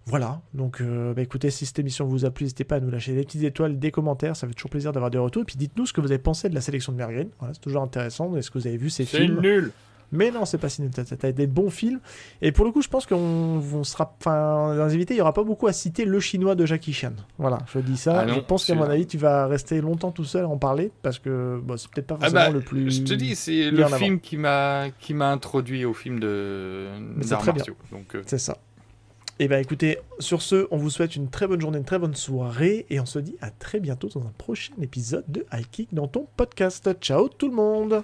Voilà, donc écoutez, si cette émission vous a plu, n'hésitez pas à nous lâcher des petites étoiles, des commentaires, ça fait toujours plaisir d'avoir des retours. Et puis dites-nous ce que vous avez pensé de la sélection de Mergreen. Voilà, c'est toujours intéressant. Est-ce que vous avez vu ces films ? C'est nul. Mais non, c'est pas si nul. T'as des bons films. Et pour le coup, je pense qu'on sera. Enfin, dans les invités, il n'y aura pas beaucoup à citer le chinois de Jackie Chan. Voilà, je dis ça. Ah non, je pense qu'à mon avis, tu vas rester longtemps tout seul à en parler parce que c'est peut-être pas forcément le plus. Je te dis, c'est mis le en avant. film qui m'a introduit au film d'arts très bien. martiaux. Donc, C'est ça. Et ben écoutez, sur ce, on vous souhaite une très bonne journée, une très bonne soirée et on se dit à très bientôt dans un prochain épisode de High Kick dans ton podcast. Ciao tout le monde.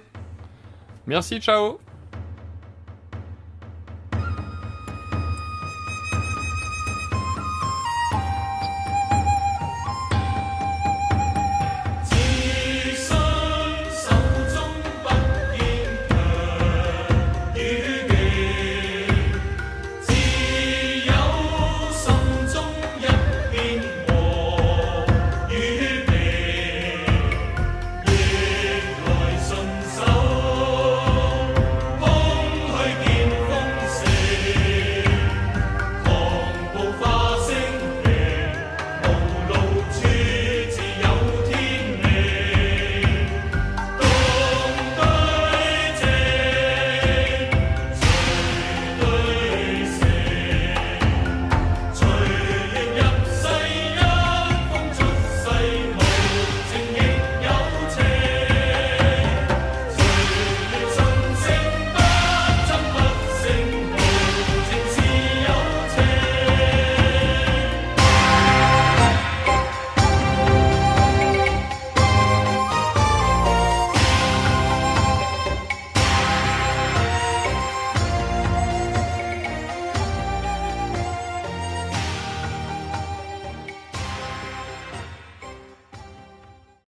merci, ciao.